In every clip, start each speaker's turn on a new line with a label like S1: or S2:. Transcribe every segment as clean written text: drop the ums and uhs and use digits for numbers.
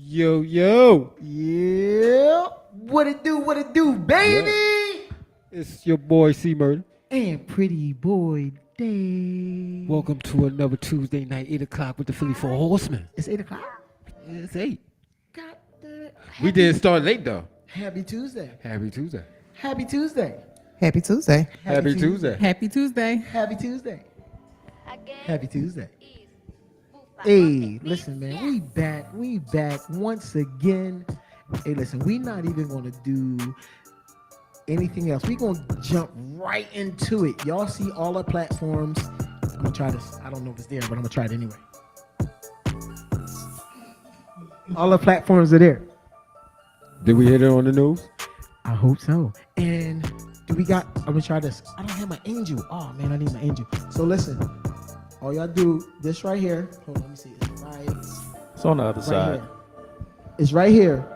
S1: Yo, yo.
S2: Yeah. What it do, baby?
S1: Yeah. It's your boy C Murder.
S2: And pretty boy Dave.
S1: Welcome to another Tuesday night, 8 o'clock with the Philly4Horsemen.
S2: It's 8 o'clock.
S1: It's 8.
S2: God damn.
S1: We didn't start late though.
S2: Happy Tuesday.
S1: Happy Tuesday.
S2: Happy Tuesday.
S3: Happy Tuesday.
S1: Happy Tuesday.
S3: Happy Tuesday.
S2: Happy Tuesday. Happy Tuesday. Hey, listen, man, we back once again. Hey, listen, we not even gonna do anything else. We gonna jump right into it. Y'all see all our platforms. I'm gonna try this. I don't know if it's there, but I'm gonna try it anyway. All the platforms are there.
S1: Did we hit it on the news?
S2: I hope so. And do we got? I'm gonna try this. I don't have my angel. Oh man, I need my angel. So listen. All y'all do this right here. Hold on, let me see. It's right.
S4: It's on the other side.
S2: Here. It's right here.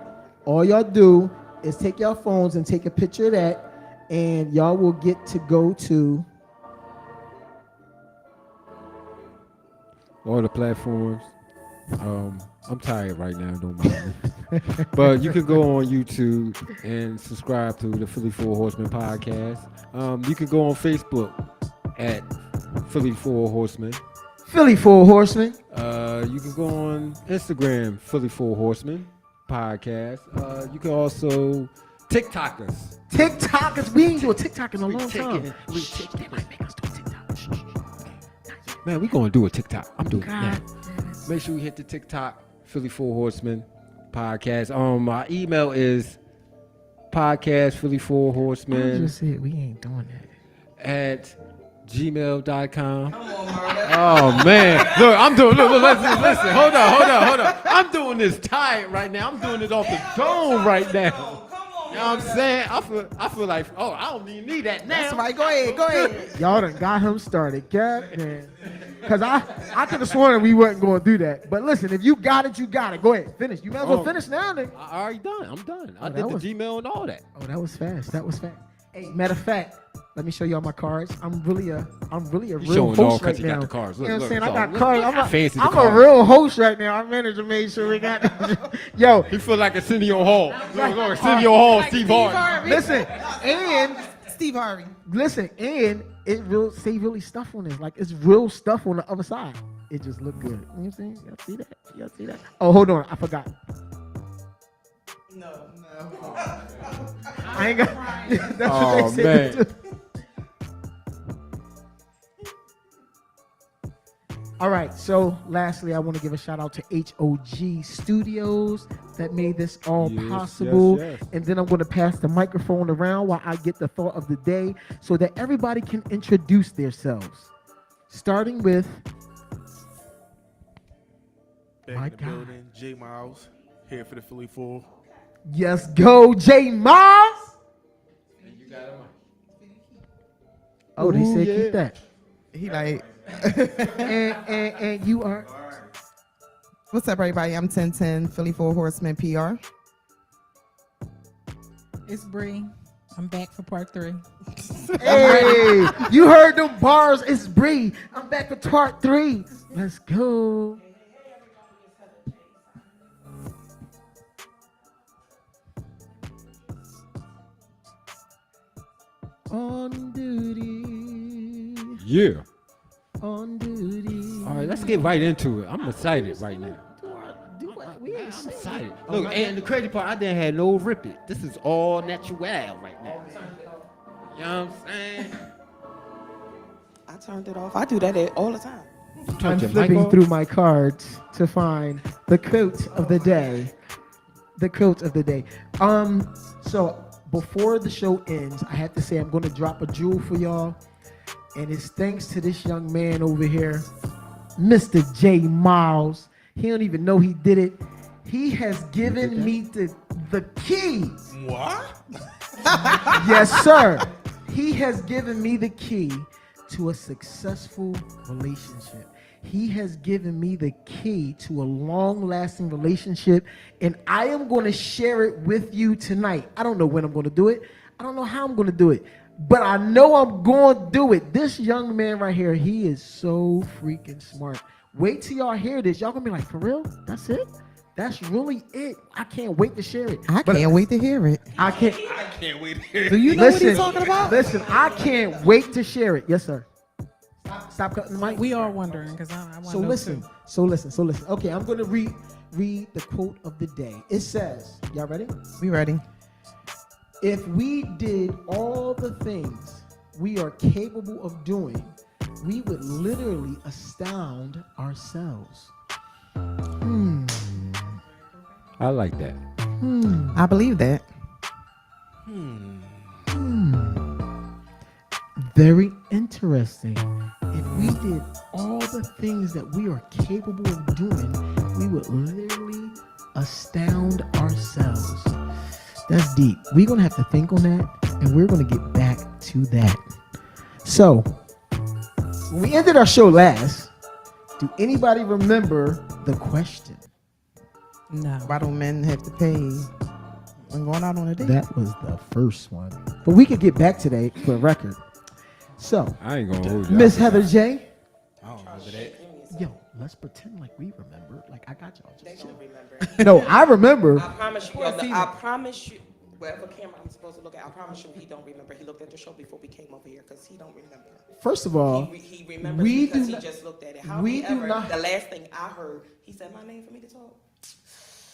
S2: All y'all do is take your phones and take a picture of that, and y'all will get to go to
S1: All the platforms. I'm tired right now, don't mind me. But you can go on YouTube and subscribe to the Philly4Horsemen podcast. You can go on Facebook at Philly4Horsemen.
S2: Philly4Horsemen.
S1: You can go on Instagram, Philly4Horsemen podcast. You can also TikTokers.
S2: TikTokers. We ain't do a TikTok in a long time.
S1: They might make us do a TikTok. Man, we gonna do a TikTok. I'm doing it now. Make sure you hit the TikTok, Philly4Horsemen podcast. My email is podcast Philly4Horsemen.
S2: I just said we ain't doing that.
S1: At gmail.com. Oh man, look, I'm doing. Look, listen. Hold on. I'm doing this tired right now. I'm doing it off the dome right now. You know what I'm saying? I feel like, I don't even need that now.
S2: That's right. Go ahead. Y'all done got him started. God man. Because I could have sworn we wasn't going to do that. But listen, if you got it, you got it. Go ahead. Finish. You might as well finish now, then.
S1: I already done. I'm done. I did the Gmail and all that.
S2: Oh, that was fast. Hey, matter of fact, let me show y'all my cards. I'm really a real host right now.
S1: You got the cards. Look,
S2: you know what I'm saying?
S1: look,
S2: I got cards. I'm
S1: cards.
S2: a real host right now. I managed to make sure we got. Yo,
S1: he feel like Arsenio Hall. Look, Arsenio Hall, Steve Harvey.
S2: Listen, and
S3: Steve Harvey.
S2: Listen, and it will say really stuff on this. Like it's real stuff on the other side. It just look good. You know what I'm saying? Y'all see that? Oh, hold on. I forgot.
S3: No.
S2: I ain't got. That's what they said.
S1: Man.
S2: All right. So, lastly, I want to give a shout out to HOG Studios that made this all possible.
S1: Yes.
S2: And then I'm going to pass the microphone around while I get the thought of the day, so that everybody can introduce themselves. Starting with
S4: Back in the building, J Miles here for the Philly 4.
S2: Yes, go J Miles.
S1: You got him.
S2: Oh, they said keep that.
S3: He like.
S2: and you are.
S3: What's up, everybody? I'm 1010 Philly4Horsemen PR.
S5: It's Bree. I'm back for part 3.
S2: Hey, you heard them bars. It's Bree. I'm back for part 3. Let's go. On duty.
S1: Yeah.
S2: On duty.
S1: All right, let's get right into it. I'm excited right now.
S2: We ain't
S1: I'm excited. Look, and the crazy part, I didn't have no rip it. This is all natural right now. You know what I'm saying?
S6: I turned it off. I do that all the time.
S2: I'm flipping through my cards to find the quote of the day. The quote of the day. So before the show ends, I have to say I'm going to drop a jewel for y'all. And it's thanks to this young man over here, Mr. J Miles. He don't even know he did it. He has given me the key.
S4: What?
S2: Yes, sir. He has given me the key to a successful relationship. He has given me the key to a long-lasting relationship, and I am going to share it with you tonight. I don't know when I'm going to do it. I don't know how I'm going to do it, but I know I'm going to do it. This young man right here, he is so freaking smart. Wait till y'all hear this. Y'all going to be like, for real? That's it? That's really it. I can't wait to share it.
S3: I can't wait to hear it.
S2: I can't.
S4: Can't wait to hear
S3: Do you know what he's talking about?
S2: Listen, I can't wait to share it. Yes, sir. Stop cutting the mic.
S5: We are wondering because I want to
S2: So
S5: know
S2: listen.
S5: too.
S2: So listen. Okay, I'm going to read the quote of the day. It says, y'all ready?
S3: We ready?
S2: If we did all the things we are capable of doing, we would literally astound ourselves.
S1: I like that.
S3: I believe that.
S2: Very interesting. If we did all the things that we are capable of doing, we would literally astound ourselves. That's deep. We're going to have to think on that, and we're going to get back to that. So, when we ended our show last, do anybody remember the question?
S5: No.
S3: Why don't men have to pay when going out on a date?
S2: That was the first one. But we could get back to that for a record. So,
S1: I ain't gonna hold you.
S2: Miss Heather J.
S4: I don't remember that.
S2: Yo, let's pretend like we remember. Like, I got y'all.
S6: They don't remember.
S2: No, I remember.
S6: I promise you. I promise you. Whatever camera I'm supposed to look at, I promise you he don't remember. He looked at the show before we came over here because he don't remember.
S2: First of all,
S6: He remembers
S2: we
S6: because
S2: do
S6: he
S2: not-
S6: just looked at it.
S2: we do
S6: However,
S2: not-
S6: the last thing I heard, he said my name for me to talk.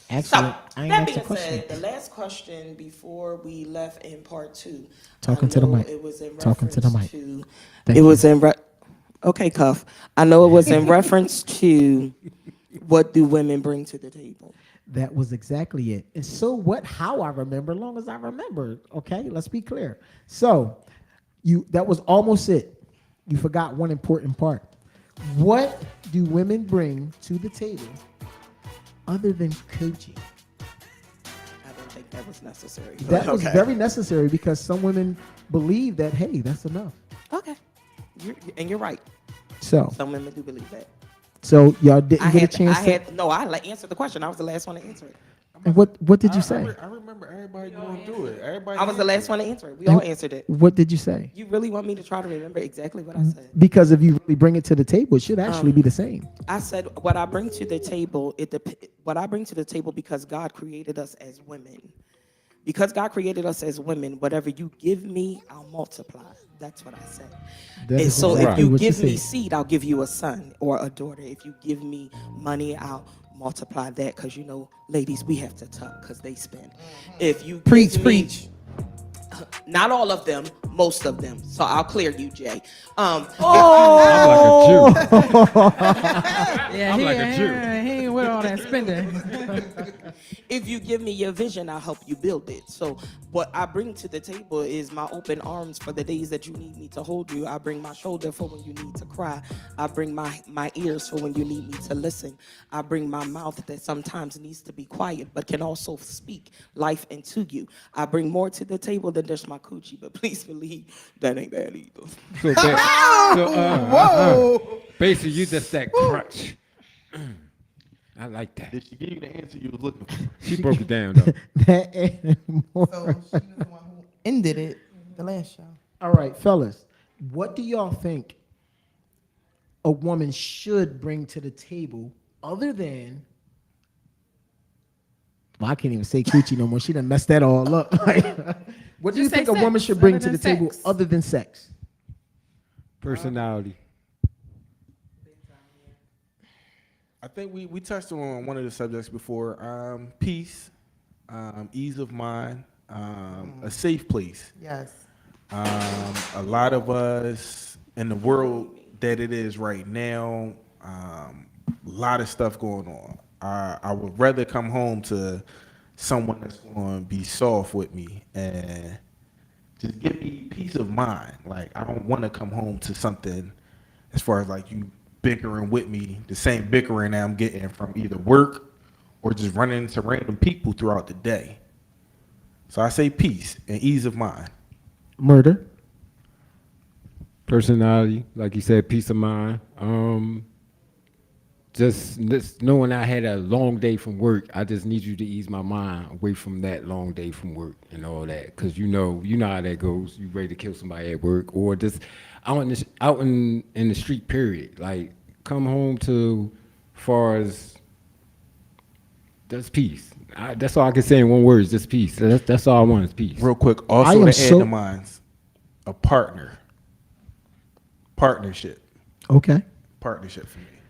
S2: actually,
S6: So,
S2: I ain't
S6: that
S2: asked
S6: being
S2: a question.
S6: said, the last question before we left in part 2.
S2: Talking
S6: I
S2: to the
S6: know
S2: mic.
S6: It was in
S2: Talking to the
S6: reference
S2: mic.
S6: to-
S2: Thank
S6: it
S2: you.
S6: was in okay, Cuff. I know it was in reference to what do women bring to the table.
S2: That was exactly it. And so what? How I remember, long as I remember. Okay, let's be clear. So, that was almost it. You forgot one important part. What do women bring to the table other than coaching?
S6: I don't think that was necessary.
S2: That was very necessary because some women believe that, hey, that's enough.
S6: Okay. You're right.
S2: So
S6: Some women do believe that.
S2: y'all didn't get a chance to.
S6: Answered the question. I was the last one to answer it.
S2: And what did you say?
S4: I remember everybody going through it. Everybody.
S6: I was the last one to answer it. We all answered it.
S2: What did you say?
S6: You really want me to try to remember exactly what I said?
S2: Because if you really bring it to the table, it should actually be the same.
S6: I said what I bring to the table. What I bring to the table because God created us as women. Because God created us as women, whatever you give me, I'll multiply. That's what I said.
S2: That
S6: And
S2: is
S6: so
S2: exactly
S6: if you
S2: what
S6: give me
S2: said.
S6: seed, I'll give you a son or a daughter. If you give me money, I'll multiply that because, ladies, we have to tuck because they spend. If you
S3: Preach.
S6: Not all of them, most of them. So I'll clear you, Jay.
S1: I'm like a Jew.
S5: Yeah,
S1: I'm
S5: he,
S1: like a Jew.
S5: he ain't with all that spending.
S6: If you give me your vision, I'll help you build it. So what I bring to the table is my open arms for the days that you need me to hold you. I bring my shoulder for when you need to cry. I bring my ears for when you need me to listen. I bring my mouth that sometimes needs to be quiet but can also speak life into you. I bring more to the table than just my coochie, but please believe that ain't bad either.
S1: Basically, you just that crutch. I like that.
S4: Did she give you the answer you was looking for?
S1: She broke it down though.
S2: That anymore.
S3: So she was the one who ended it the last show.
S2: All right, fellas, what do y'all think a woman should bring to the table other than? Well, I can't even say coochie no more. She done messed that all up. What do you
S5: Just say
S2: think a woman
S5: sex,
S2: should bring
S5: other
S2: to the
S5: than
S2: table
S5: sex.
S2: other than sex?
S1: Personality.
S4: I think we touched on one of the subjects before. Peace, ease of mind, a safe place.
S3: Yes.
S4: A lot of us in the world that it is right now, a lot of stuff going on. I would rather come home to someone that's going to be soft with me and just give me peace of mind. Like, I don't want to come home to something as far as like you bickering with me, the same bickering that I'm getting from either work or just running into random people throughout the day. So I say peace and ease of mind.
S2: Murder.
S1: Personality, like you said, peace of mind. Just knowing I had a long day from work, I just need you to ease my mind away from that long day from work and all that, because you know how that goes. You ready to kill somebody at work or just out in the street. Period. Like come home to, far as That's peace. That's all I can say in one word. Is just peace. That's all I want is peace.
S4: Real quick,
S2: I
S4: also
S2: am
S4: to add
S2: so-
S4: to mine's a partnership
S2: Okay.
S4: for me.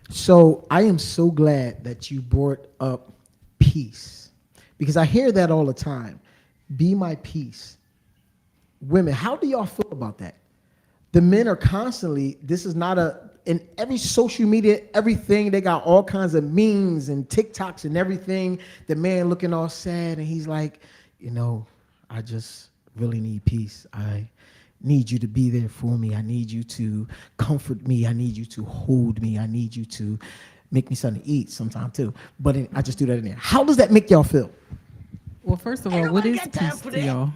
S2: So I am so glad that you brought up peace, because I hear that all the time. Be my peace. Women, how do y'all feel about that? The men are constantly, this is not in every social media, everything, they got all kinds of memes and TikToks and everything. The man looking all sad and he's like, I just really need peace. I need you to be there for me. I need you to comfort me. I need you to hold me. I need you to make me something to eat sometime too. But I just do that in there. How does that make y'all feel?
S5: Well, first of all, what is peace to y'all?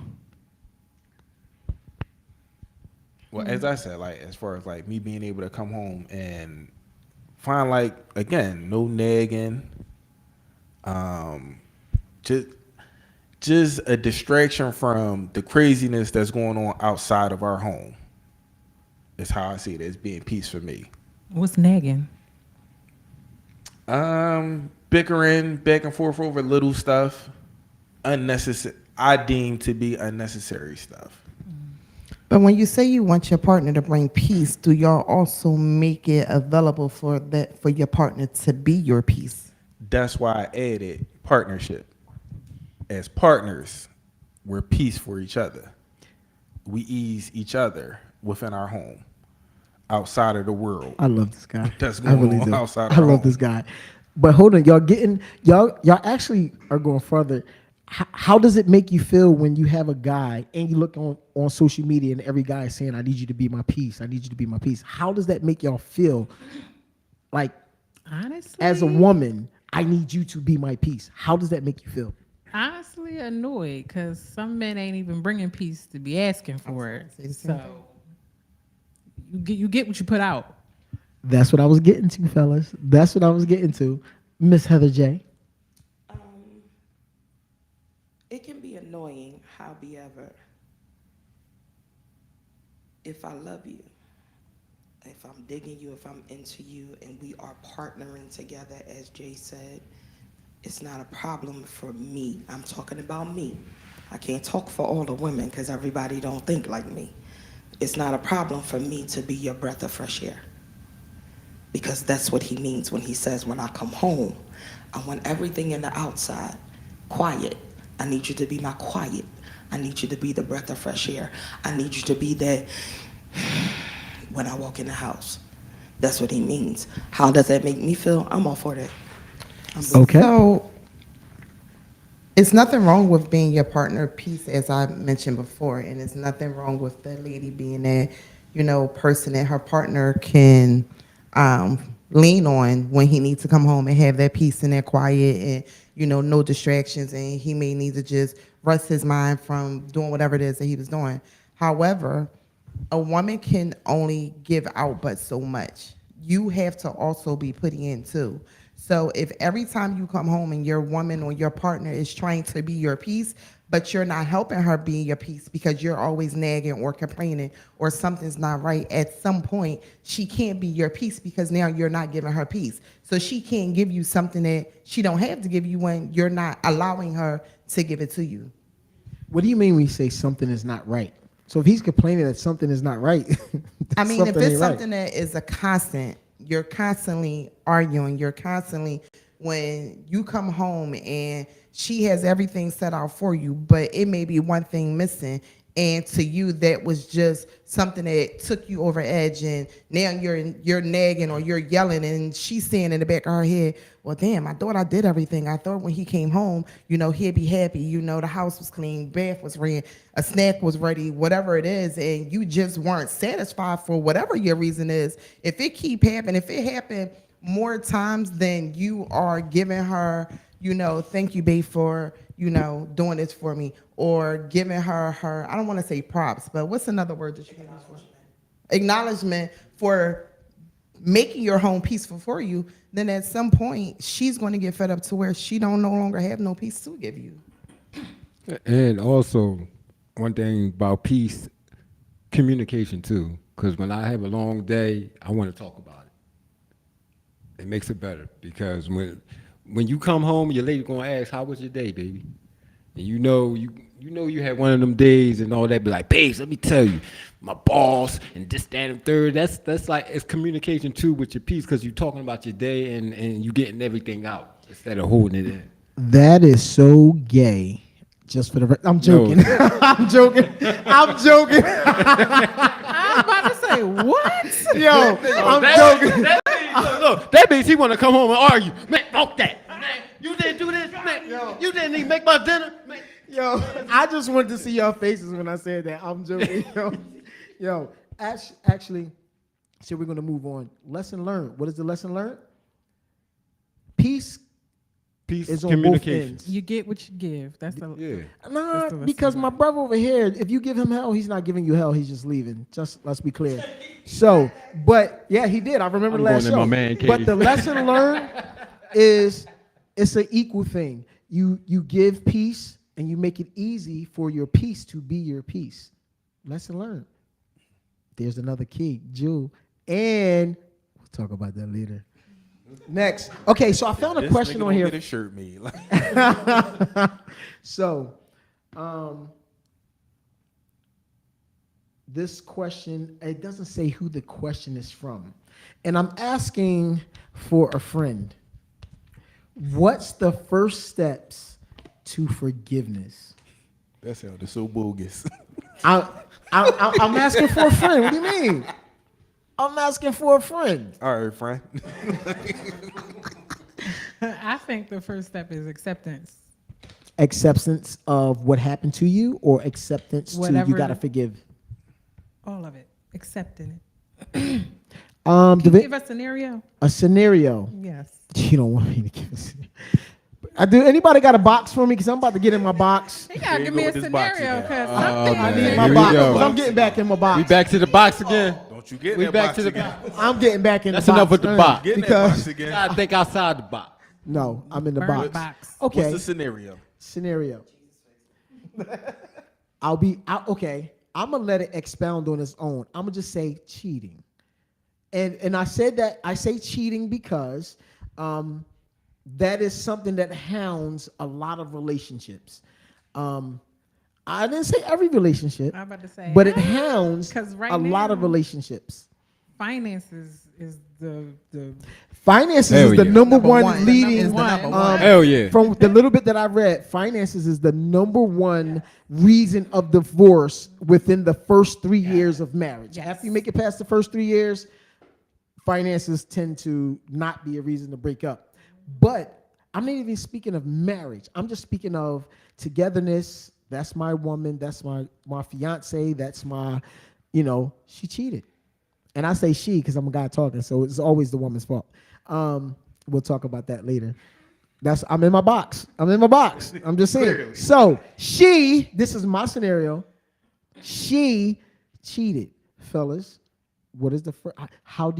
S4: Well, as I said, like as far as like me being able to come home and find like again, no nagging, just a distraction from the craziness that's going on outside of our home. Is how I see it as being peace for me.
S5: What's nagging?
S4: Bickering back and forth over little stuff, unnecessary. I deem to be unnecessary stuff.
S3: But when you say you want your partner to bring peace, do y'all also make it available for your partner to be your peace?
S4: That's why I added partnership. As partners, we're peace for each other. We ease each other within our home, outside of the world.
S2: I love this guy.
S4: That's
S2: I
S4: going
S2: really
S4: on
S2: do.
S4: outside
S2: I
S4: our
S2: love
S4: home.
S2: this guy. But hold on, y'all actually are going further. How does it make you feel when you have a guy and you look on social media and every guy is saying, I need you to be my peace. I need you to be my peace. How does that make y'all feel? Like,
S5: Honestly,
S2: as a woman, I need you to be my peace. How does that make you feel?
S5: honestly annoyed because some men ain't even bringing peace to be asking for it. So you get what you put out.
S2: That's what I was getting to, fellas. That's what I was getting to. Miss Heather J.
S6: It can be annoying, however, if I love you, if I'm digging you, if I'm into you, and we are partnering together, as Jay said, it's not a problem for me. I'm talking about me. I can't talk for all the women because everybody don't think like me. It's not a problem for me to be your breath of fresh air, because that's what he means when he says, when I come home, I want everything in the outside quiet. I need you to be my quiet. I need you to be the breath of fresh air. I need you to be that when I walk in the house. That's what he means. How does that make me feel? I'm all for that.
S2: Okay.
S3: So it's nothing wrong with being your partner peace, as I mentioned before, and it's nothing wrong with the lady being that, person that her partner can lean on when he needs to come home and have that peace and that quiet and, no distractions, and he may need to just rest his mind from doing whatever it is that he was doing. However, a woman can only give out but so much. You have to also be putting in too. So if every time you come home and your woman or your partner is trying to be your peace, but you're not helping her be your peace because you're always nagging or complaining or something's not right, at some point she can't be your peace because now you're not giving her peace. So she can't give you something that she don't have to give you when you're not allowing her to give it to you.
S2: What do you mean when you say something is not right? So if he's complaining that something is not right,
S3: I mean, if
S2: something
S3: it's
S2: ain't right.
S3: something that is a constant, you're constantly arguing, you're constantly, when you come home and she has everything set out for you, but it may be one thing missing, and to you that was just something that took you over edge, and now you're nagging or you're yelling, and she's saying in the back of her head, well, damn, I thought I did everything. I thought when he came home, he'd be happy. The house was clean, bath was ran, a snack was ready, whatever it is, and you just weren't satisfied for whatever your reason is. If it keep happening, if it happened more times than you are giving her, thank you, babe, for, doing this for me, or giving her, I don't want to say props, but what's another word that you can use for? Acknowledgement for making your home peaceful for you, then at some point she's going to get fed up to where she don't no longer have no peace to give you.
S1: And also, one thing about peace, communication too. Because when I have a long day, I want to talk about it. It makes it better because when you come home, your lady gonna ask, "How was your day, baby?" And you know you had one of them days and all that. Be like, "Babes, let me tell you, my boss and this, that, and third." That's like it's communication too with your piece because you're talking about your day and you getting everything out instead of holding it in.
S2: That is so gay. Just for the I'm joking. I'm joking. I'm joking.
S5: I was about to say what?
S2: Yo, I'm joking.
S1: Look, that means he want to come home and argue. Man, fuck that. Man, you didn't do this. Man, you didn't even make my dinner. Man.
S2: Yo, I just wanted to see your faces when I said that. I'm joking. Yo, actually, so we're gonna move on. Lesson learned. What is the lesson learned? Peace
S1: Peace,
S2: is on both
S1: communication.
S2: ends.
S5: You get what you give. That's the
S1: Yeah.
S2: Nah,
S5: That's the
S2: because
S5: lesson
S2: my brother over here, if you give him hell, he's not giving you hell. He's just leaving. Just let's be clear. So, but yeah, he did. I remember
S1: I'm
S2: the last
S1: going in
S2: show.
S1: my man cave.
S2: But the lesson learned is it's an equal thing. You give peace and you make it easy for your peace to be your peace. Lesson learned. There's another key, Jewel, and we'll talk about that later. Next. Okay, so I found a
S4: This
S2: question
S4: nigga
S2: on
S4: don't
S2: here.
S4: Get a shirt made.
S2: So, this question, it doesn't say who the question is from. And I'm asking for a friend. What's the first steps to forgiveness?
S4: That sounded so bogus.
S2: I'm asking for a friend. What do you mean? I'm asking for a friend.
S4: All right, friend.
S5: I think the first step is acceptance.
S2: Acceptance of what happened to you or acceptance to
S5: Whatever.
S2: you got to forgive?
S5: All of it. Accepting it.
S2: Can
S5: Can you give a scenario?
S2: a scenario.
S5: Yes.
S2: You don't want me to give a scenario. Do anybody got a box for me? Because I'm about to get in my box.
S5: You gotta
S4: you
S5: give
S4: go
S5: me a
S4: with this box
S5: scenario
S4: again.
S5: because
S2: I need
S1: man.
S2: my
S1: Here we
S2: box.
S1: go.
S2: 'Cause I'm getting back in my box.
S1: We back to the box again.
S4: Don't you get
S1: We
S4: that
S1: back
S4: box
S1: to the
S4: again.
S1: box.
S2: I'm getting back in
S1: That's
S2: the box.
S1: enough with the box.
S4: Get in that
S2: Because
S4: box again.
S1: Gotta think outside the box.
S2: no, I'm in the
S5: Bird
S2: box.
S5: box.
S2: Okay.
S4: What's the scenario?
S2: Scenario. Okay. I'm gonna let it expound on its own. I'm gonna just say cheating. And I said that I say cheating because that is something that hounds a lot of relationships. I didn't say every relationship,
S5: I'm about to say,
S2: but it hounds
S5: 'cause right
S2: a lot of
S5: now-
S2: relationships.
S5: finances is the
S2: Finances
S1: Hell
S2: is the
S1: yeah.
S2: number
S3: Number
S2: one
S3: one.
S2: leading.
S3: Is the number one.
S1: Hell yeah.
S2: From the little bit that I read, finances is the number one reason of divorce within the first 3 years of marriage.
S5: Yes.
S2: After you make it past the first 3 years, finances tend to not be a reason to break up. But I'm not even speaking of marriage. I'm just speaking of togetherness. That's my woman. That's my fiance. That's my, she cheated. And I say she because I'm a guy talking, so it's always the woman's fault. We'll talk about that later. I'm in my box. I'm just saying.
S4: Clearly.
S2: So this is my scenario. She cheated, fellas. What is the first? Are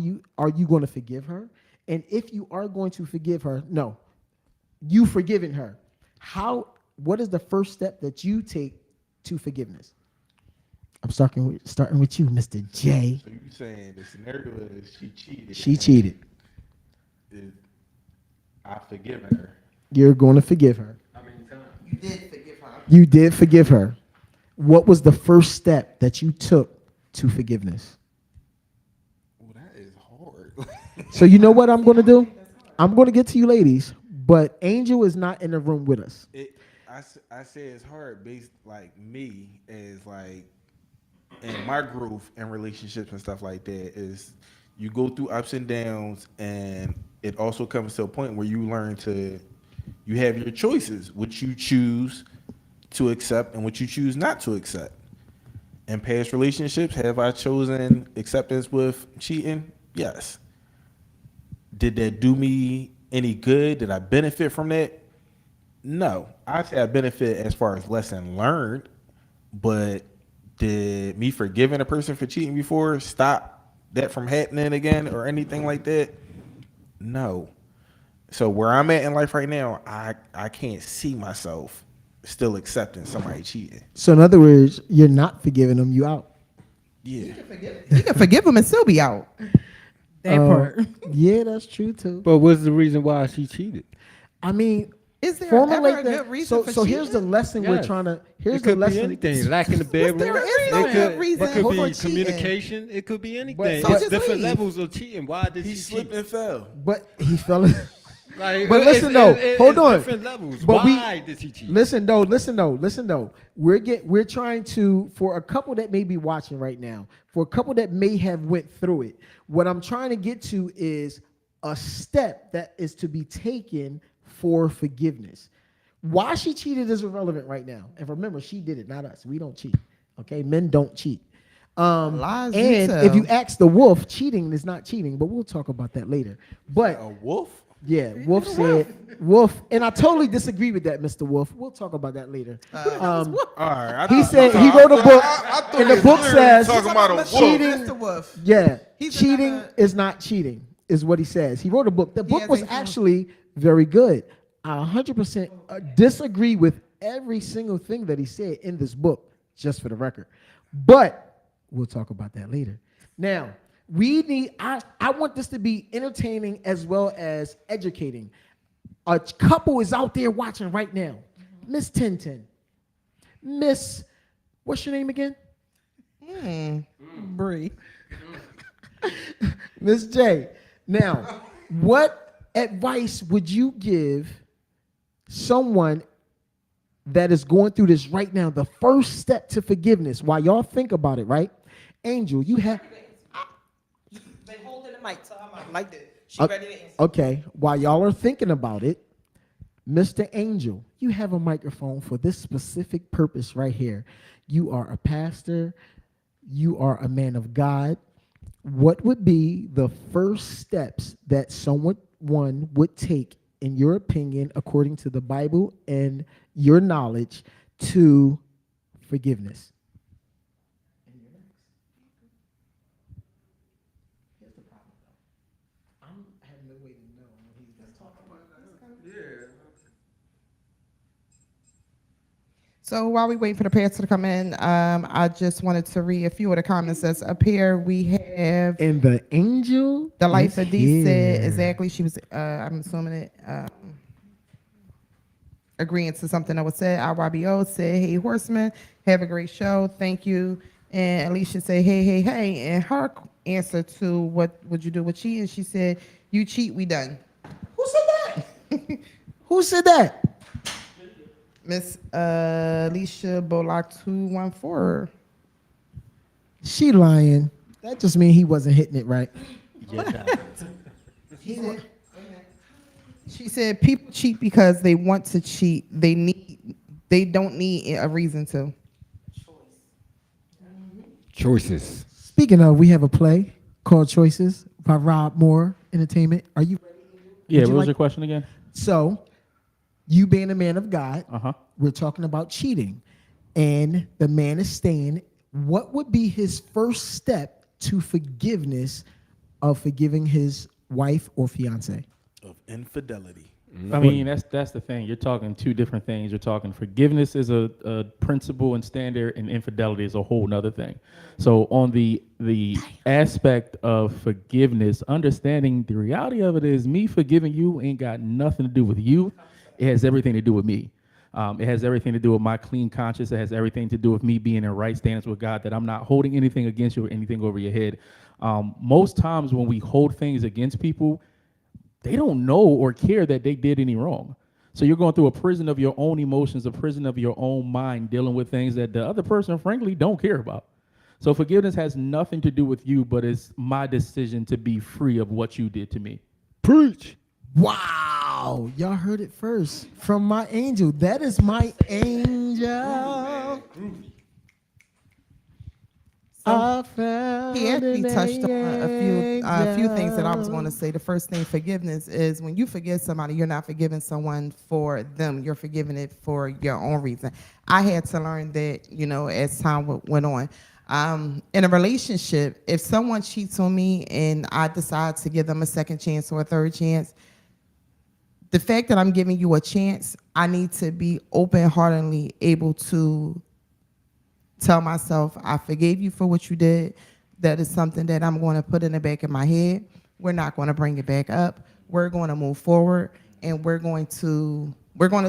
S2: you going to forgive her? And if you are going to forgive her, no, you forgiving her. What is the first step that you take to forgiveness? I'm starting with you, Mr. J.
S4: So you saying the scenario is she cheated?
S2: She cheated.
S4: I've forgiven her.
S2: You're going to forgive her.
S3: You did forgive her.
S2: You did forgive her. What was the first step that you took to forgiveness?
S4: Well, that is hard.
S2: So you know what I'm going to do? I'm going to get to you ladies, but Angel is not in the room with us.
S4: I say it's hard based like me as like in my growth and relationships and stuff like that is you go through ups and downs and it also comes to a point where you have your choices, which you choose to accept and what you choose not to accept. In past relationships, have I chosen acceptance with cheating? Yes. Did that do me any good? Did I benefit from that? No. I say I benefit as far as lesson learned, but did me forgiving a person for cheating before stop that from happening again or anything like that? No. So where I'm at in life right now, I can't see myself still accepting somebody cheating.
S2: So in other words, you're not forgiving them, you out.
S4: Yeah.
S3: You can forgive him and still be out.
S5: that part.
S2: Yeah, that's true too.
S1: But what's the reason why she cheated?
S2: I mean,
S3: Is there
S2: formulate
S3: ever a
S2: that.
S3: good reason for
S2: So here's the
S3: cheating?
S2: lesson we're
S1: Yes.
S2: trying to. Here's
S1: It could
S2: the lesson.
S1: be anything. Lack in the bedroom.
S3: There is no
S1: It
S3: good
S1: could,
S3: reason
S1: it could
S3: for
S1: be
S3: cheating.
S1: communication. It could be anything.
S2: so
S1: It's
S3: just
S1: different
S3: leave.
S1: levels of cheating. Why did
S4: He
S1: he
S4: slipped
S1: cheat?
S4: and fell.
S2: But he fell in.
S1: Like,
S2: But listen, though, hold
S1: it's
S2: on.
S1: Different levels.
S2: But
S1: Why did he cheat?
S2: Listen though. We're trying to, for a couple that may be watching right now, for a couple that may have went through it. What I'm trying to get to is a step that is to be taken for forgiveness. Why she cheated is irrelevant right now. And remember, she did it, not us. We don't cheat. Okay, men don't cheat.
S3: Lies you
S2: And
S3: tell.
S2: if you ask the wolf, cheating is not cheating. But we'll talk about that later. But
S4: A wolf?
S2: yeah, Wolf said Wolf, and I totally disagree with that, Mr. Wolf. We'll talk about that later.
S4: All right.
S2: He said he wrote a book, and the book says
S4: talking about a wolf.
S2: cheating.
S3: Mr. Wolf.
S2: Yeah,
S3: He's
S2: cheating
S3: another-
S2: is not cheating, is what he says. He wrote a book. The book
S3: has
S2: was
S3: a-
S2: actually very good. I 100% disagree with every single thing that he said in this book, just for the record. But we'll talk about that later. Now, I want this to be entertaining as well as educating. A couple is out there watching right now. Miss Tintin. Miss, what's your name again?
S3: Bree.
S2: Miss J. Now, what advice would you give someone that is going through this right now? The first step to forgiveness, while y'all think about it, right? Angel, you have...
S6: Been holding the mic, so I'm like this. She ready to answer.
S2: Okay, while y'all are thinking about it, Mr. Angel, you have a microphone for this specific purpose right here. You are a pastor. You are a man of God. What would be the first steps that someone would take, in your opinion, according to the Bible and your knowledge, to forgiveness?
S3: So while we wait for the pastor to come in, I just wanted to read a few of the comments that's up here. We have
S2: And the angel,
S3: the life
S2: is
S3: of D said
S2: here.
S3: exactly. She was, I'm assuming it, agreeing to something that was said. IYBO said, "Hey, horseman, have a great show. Thank you." And Alicia said, "Hey, hey, hey." And her answer to what would you do with cheating? She said, "You cheat, we done."
S2: Who said that? Who said that?
S3: Miss Alicia Bolak 214.
S2: She lying. That just means he wasn't hitting it right.
S3: She said, "People cheat because they want to cheat. They don't need a reason to."
S1: Choices.
S2: Speaking of, we have a play called Choices by Rob Moore Entertainment. Are you ready?
S7: Yeah,
S2: Would
S7: what
S2: you
S7: was
S2: like-
S7: your question again?
S2: So, you being a man of God,
S7: Uh-huh.
S2: we're talking about cheating. And the man is saying, what would be his first step to forgiveness of forgiving his wife or fiance?
S4: Of infidelity.
S7: I mean, that's the thing. You're talking two different things. You're talking forgiveness is a principle and standard, and infidelity is a whole nother thing. So on the aspect of forgiveness, understanding the reality of it is me forgiving you ain't got nothing to do with you. It has everything to do with me. It has everything to do with my clean conscience. It has everything to do with me being in right stance with God, that I'm not holding anything against you or anything over your head. Most times when we hold things against people, they don't know or care that they did any wrong. So you're going through a prison of your own emotions, a prison of your own mind, dealing with things that the other person, frankly, don't care about. So forgiveness has nothing to do with you, but it's my decision to be free of what you did to me.
S1: Preach.
S2: Wow. Y'all heard it first from my angel. That is my angel. I found
S3: He actually
S2: an
S3: touched on a few things that I was
S2: angel.
S3: going to say. The first thing, forgiveness, is when you forgive somebody, you're not forgiving someone for them. You're forgiving it for your own reason. I had to learn that, as time went on. In a relationship, if someone cheats on me and I decide to give them a second chance or a third chance, the fact that I'm giving you a chance, I need to be open-heartedly able to tell myself, I forgave you for what you did. That is something that I'm going to put in the back of my head. We're not going to bring it back up. We're going to move forward. and we're going to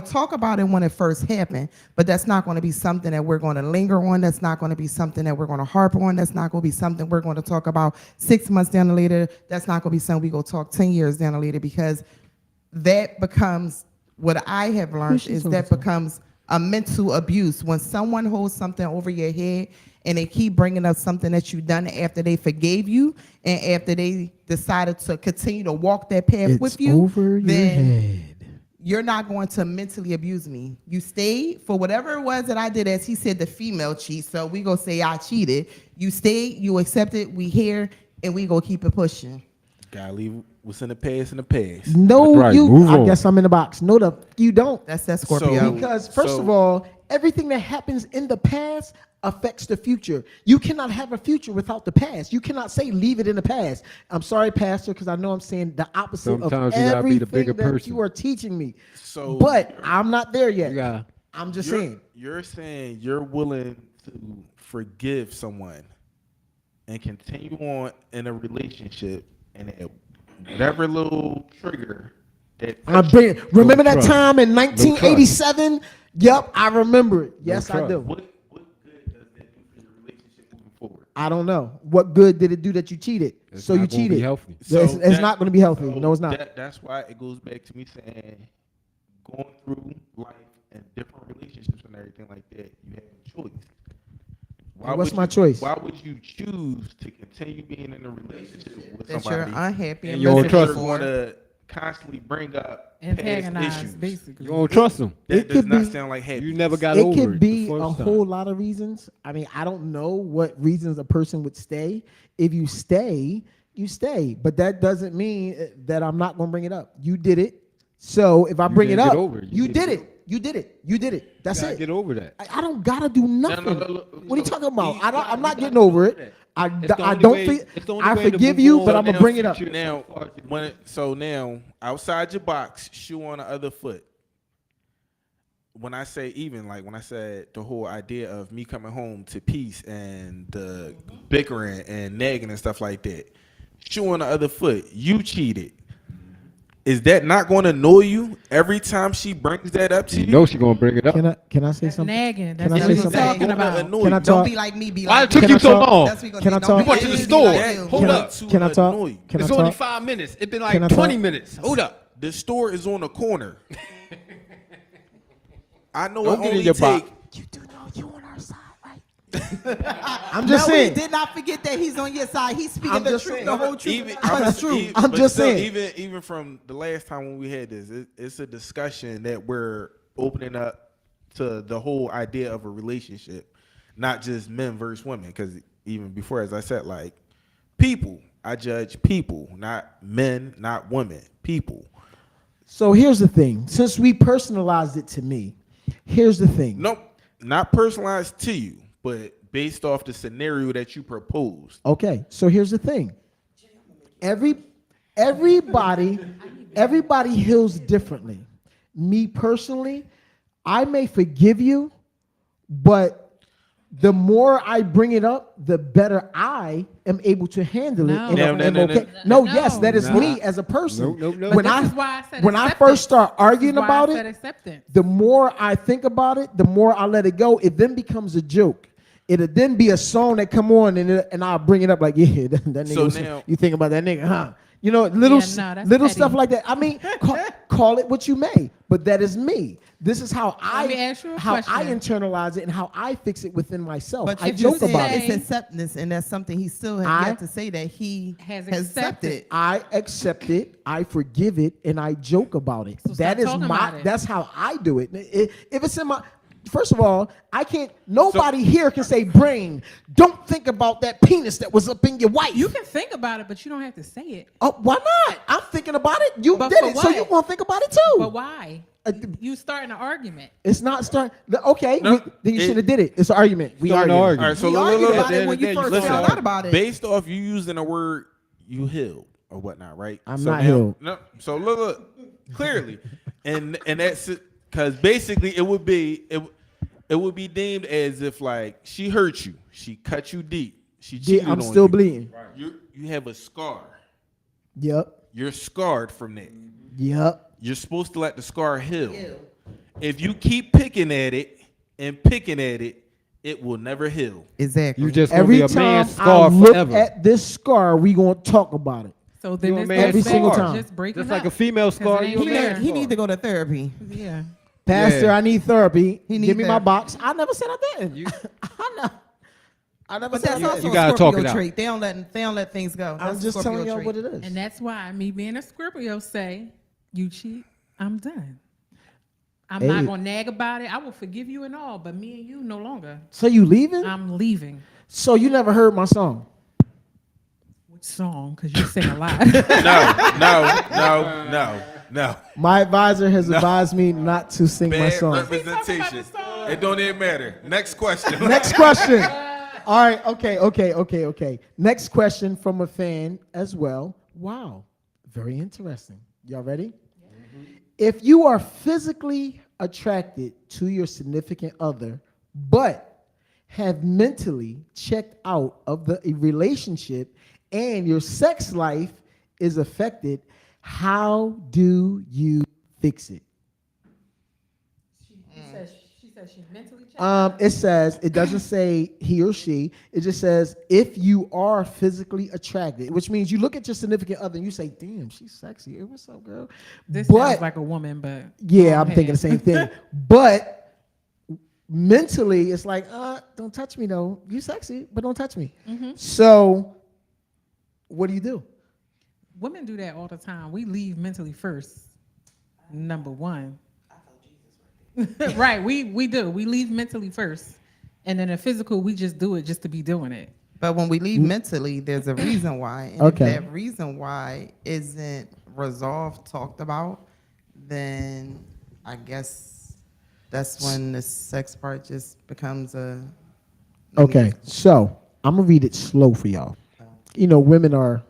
S3: talk about it when it first happened, but that's not going to be something that we're going to linger on. That's not going to be something that we're going to harp on. That's not going to be something we're going to talk about 6 months down the later. That's not going to be something we go talk 10 years down the later, because that becomes, what I have learned is that becomes a mental abuse. When someone holds something over your head and they keep bringing up something that you've done after they forgave you and after they decided to continue to walk that path with you,
S2: over your head.
S3: you're not going to mentally abuse me. You stayed for whatever it was that I did, as he said, the female cheat. So we gonna say I cheated. You stayed, you accepted, we here, and we gonna keep it pushing.
S4: Gotta leave what's in the past in the past.
S2: No,
S1: That's right,
S2: you.
S1: move
S2: I
S1: on.
S2: guess I'm in the box. No, you don't.
S3: That's that Scorpio.
S2: Because first of all, everything that happens in the past affects the future. You cannot have a future without the past. You cannot say leave it in the past. I'm sorry, Pastor, because I know I'm saying the opposite
S1: Sometimes
S2: of
S1: you gotta be the
S2: everything
S1: bigger
S2: that
S1: person.
S2: you are teaching me.
S4: So-
S2: but I'm not there yet.
S1: Yeah.
S2: I'm just saying.
S4: You're saying you're willing to forgive someone and continue on in a relationship, and at whatever little trigger that
S2: Remember that
S1: trust.
S2: time in 1987? Yep, I remember it. Yes, I
S1: trust.
S2: do.
S4: what good does that do for your relationship moving forward?
S2: I don't know. What good did it do that you cheated?
S1: It's
S2: so
S1: not
S2: you
S1: gonna be
S2: cheated.
S1: healthy.
S2: It's not going to be healthy. No, it's not.
S4: That's why it goes back to me saying, going through life and different relationships and everything like that, you have a choice.
S2: What's my choice?
S4: Why would you choose to continue being in a relationship with
S3: That
S4: somebody
S3: you're unhappy and
S1: you don't
S3: miserable
S1: trust
S4: you're
S3: for.
S4: going to constantly bring up past
S5: Antagonize,
S4: issues?
S5: basically.
S1: You don't trust them.
S4: That
S2: It
S4: does
S2: could
S4: not
S2: be-
S4: sound like happy.
S1: You never got
S2: It
S1: over
S2: could
S1: it.
S2: be
S1: the
S2: a
S1: first time.
S2: whole lot of reasons. I mean, I don't know what reasons a person would stay. If you stay, you stay. But that doesn't mean that I'm not going to bring it up. You did it. So if I bring it
S1: didn't
S2: up,
S1: get over it.
S2: you did it. You did it. You did it. That's
S1: Gotta
S2: it.
S1: get over that.
S2: I don't gotta do nothing.
S4: look,
S2: What are you talking about?
S1: you
S2: I'm not
S1: gotta
S2: getting
S1: get
S2: over
S1: over
S2: it.
S1: that.
S2: I
S1: It's the only
S2: don't
S1: way-
S2: feel.
S1: it's the only
S2: I
S1: way to
S2: forgive
S1: move
S2: you,
S1: on.
S2: but I'm gonna bring it up.
S4: Now, now outside your box, shoe on the other foot. When I say even, like when I said the whole idea of me coming home to peace and the bickering and nagging and stuff like that, shoe on the other foot, you cheated. Is that not going to annoy you every time she brings that up to
S1: You
S4: you?
S1: know she's gonna bring it up.
S2: Can I say something?
S5: Nagging.
S2: Can
S5: That's
S2: I
S5: what
S2: say
S5: he's
S2: something?
S5: talking
S4: Gonna
S5: about.
S4: annoy
S2: Can I
S4: you.
S2: talk?
S3: Don't be like me. Be
S1: Why
S3: like
S1: it took
S3: me.
S1: you so
S2: talk?
S1: long?
S3: That's what we gonna
S2: Can
S3: do.
S2: I
S3: Don't
S2: talk?
S3: be
S1: Went to
S3: like
S1: the
S3: me,
S1: store.
S3: be like you.
S1: Hold up.
S2: Can I talk?
S4: Annoy you.
S2: Can I
S1: It's only
S2: talk?
S1: 5 minutes. It's been
S2: Can I
S1: like 20
S2: talk?
S1: minutes. Hold up.
S4: The store is on the corner. I know
S1: Don't
S4: it
S1: get in
S4: only
S1: your
S4: take.
S1: box.
S3: You do know you on our side, right?
S2: I'm just
S3: no,
S2: saying.
S3: we did not forget that he's on your side. He's speaking
S2: I'm
S3: the
S2: just
S3: truth,
S2: saying.
S3: the whole truth,
S4: Even,
S3: but it's true.
S2: I'm
S4: but
S2: just
S4: still,
S2: saying.
S4: Even from the last time when we had this, it's a discussion that we're opening up to the whole idea of a relationship, not just men versus women. Because even before, as I said, like people, I judge people, not men, not women, people.
S2: So here's the thing. Since we personalized it to me, here's the thing.
S4: Nope, not personalized to you, but based off the scenario that you proposed.
S2: Okay, so here's the thing. Everybody heals differently. Me personally, I may forgive you, but the more I bring it up, the better I am able to handle it.
S5: No.
S2: And
S4: No,
S2: I'm
S4: no,
S2: okay.
S5: no.
S2: No, yes, that is
S1: No.
S2: me as a person.
S1: No.
S2: When
S5: But this
S2: I
S5: is why I said
S2: when I
S5: acceptance.
S2: first start arguing
S5: This is why I
S2: about
S5: said
S2: it,
S5: acceptance.
S2: the more I think about it, the more I let it go. It then becomes a joke. It'll then be a song that come on, and I'll bring it up like, yeah, that nigga.
S4: So
S2: was-
S4: now-
S2: you think about that nigga, huh? You know, little
S5: Yeah, no, that's
S2: little
S5: petty.
S2: stuff like that. I mean, call it what you may, but that is me. This is how
S5: Let me ask you a
S2: I
S5: question.
S2: internalize it and how I fix it within myself.
S3: But
S2: I
S3: you
S2: joke
S3: just said
S2: about
S5: say-
S2: it.
S3: it's acceptance, and that's something he still has
S2: I-
S3: yet to say that he
S5: Has
S3: has
S5: accepted.
S3: accepted.
S2: I accept it, I forgive it, and I joke about it.
S5: So
S2: That
S5: stop
S2: is
S5: talking
S2: my.
S5: about it.
S2: That's how I do it. If it's in my, first of all, I can't. Nobody here can say, "Brain, don't think about that penis that was up in your wife."
S5: You can think about it, but you don't have to say it.
S2: Oh, why not? I'm thinking about it. You
S5: But
S2: did
S5: for
S2: it, so
S5: what?
S2: you want to think about it too.
S5: But why?
S2: Uh,
S5: You starting an argument.
S2: It's not start. Okay,
S4: No,
S2: then you
S4: it-
S2: should have did it. It's an argument. We
S1: Starting
S2: arguing.
S1: to argue.
S4: All right, so
S3: We
S4: look,
S3: argued
S4: look,
S3: about
S4: look.
S3: it when you
S1: Listen,
S3: first found out about it.
S4: Based off you using the word "you healed" or whatnot, right?
S2: I'm
S4: so
S2: not
S4: now-
S2: healed.
S4: No, so look, clearly, and that's because basically it would be deemed as if like she hurt you, she cut you deep, she cheated
S2: I'm
S4: on
S2: still
S4: you.
S2: bleeding.
S4: You have a scar.
S2: Yep.
S4: You're scarred from that.
S2: Yep.
S4: you're supposed to let the scar heal. If you keep picking at it and picking at it, it will never heal.
S3: Exactly.
S1: You just gonna
S2: Every
S1: be a
S2: time
S1: man's
S2: I
S1: scar
S2: look
S1: forever.
S2: at this scar, we gonna talk about it.
S5: So then
S1: You a
S5: it's
S1: man
S2: every single
S1: scar.
S2: time.
S5: Just breaking
S1: Just like
S5: up,
S1: a female
S5: 'cause
S1: scar,
S5: it
S1: you a
S5: ain't
S1: man
S5: fair.
S3: He need to go to therapy.
S5: Yeah.
S2: Pastor,
S1: Yeah.
S2: I need therapy.
S3: He need
S2: Give me my
S3: therapy.
S2: box. I never said I didn't.
S1: You-
S2: I never
S3: But
S2: said
S3: that's
S2: I
S3: also
S2: didn't.
S1: you
S3: a
S1: gotta
S3: Scorpio
S1: talk it out.
S3: trait. They don't let things go.
S2: I'm
S3: That's a
S2: just telling
S3: Scorpio
S2: y'all
S3: trait.
S2: what it is.
S5: And that's why me being a Scorpio say, you cheat, I'm done. I'm
S2: Hey.
S5: not gonna nag about it. I will forgive you and all, but me and you no longer.
S2: So you leaving?
S5: I'm leaving.
S2: So you never heard my song?
S5: Which song? Because you sing a lot.
S4: No.
S2: My advisor has advised me not to sing my
S4: Bad
S2: song.
S4: representation. It don't even matter. Next question.
S2: Next question. All right. Okay. Next question from a fan as well. Wow. Very interesting. Y'all ready? If you are physically attracted to your significant other, but have mentally checked out of the relationship and your sex life is affected, how do you fix it?
S5: She says she mentally checked.
S2: It says, it doesn't say he or she. It just says if you are physically attracted, which means you look at your significant other and you say, damn, she's sexy. What's up, girl?
S5: This
S2: But
S5: sounds like a woman, but
S2: yeah,
S5: go
S2: I'm thinking the
S5: ahead.
S2: same thing. But mentally, it's like, don't touch me though. You sexy, but don't touch me. So what do you do?
S5: Women do that all the time. We leave mentally first. Number one. Right, we do. We leave mentally first. And then the physical, we just do it just to be doing it.
S3: But when we leave mentally, there's a reason why. And
S2: Okay.
S3: if that reason why isn't resolved, talked about, then I guess that's when the sex part just becomes a
S2: Okay, so I'm gonna read it slow for y'all. You know, women are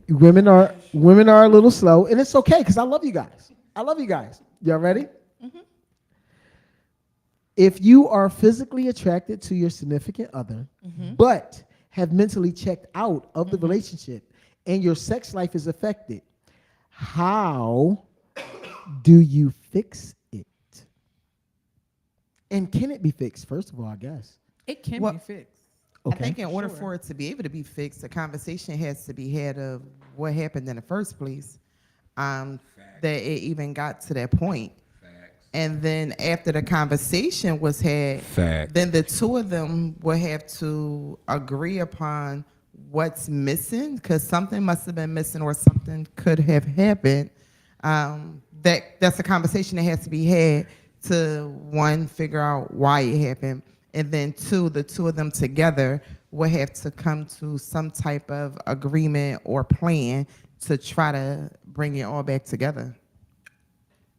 S2: a little slow, and it's okay because I love you guys. Y'all ready? If you are physically attracted to your significant other, but have mentally checked out of the relationship and your sex life is affected, how do you fix it? And can it be fixed? First of all, I guess.
S5: It can
S3: Well,
S5: be fixed.
S3: I think in order for it to be able to be fixed, a conversation has to be had of what happened in the first place, that it even got to that point. And then after the conversation was had, then the two of them will have to agree upon what's missing, because something must have been missing or something could have happened. That's a conversation that has to be had to, one, figure out why it happened, and then two, the two of them together will have to come to some type of agreement or plan to try to bring it all back together.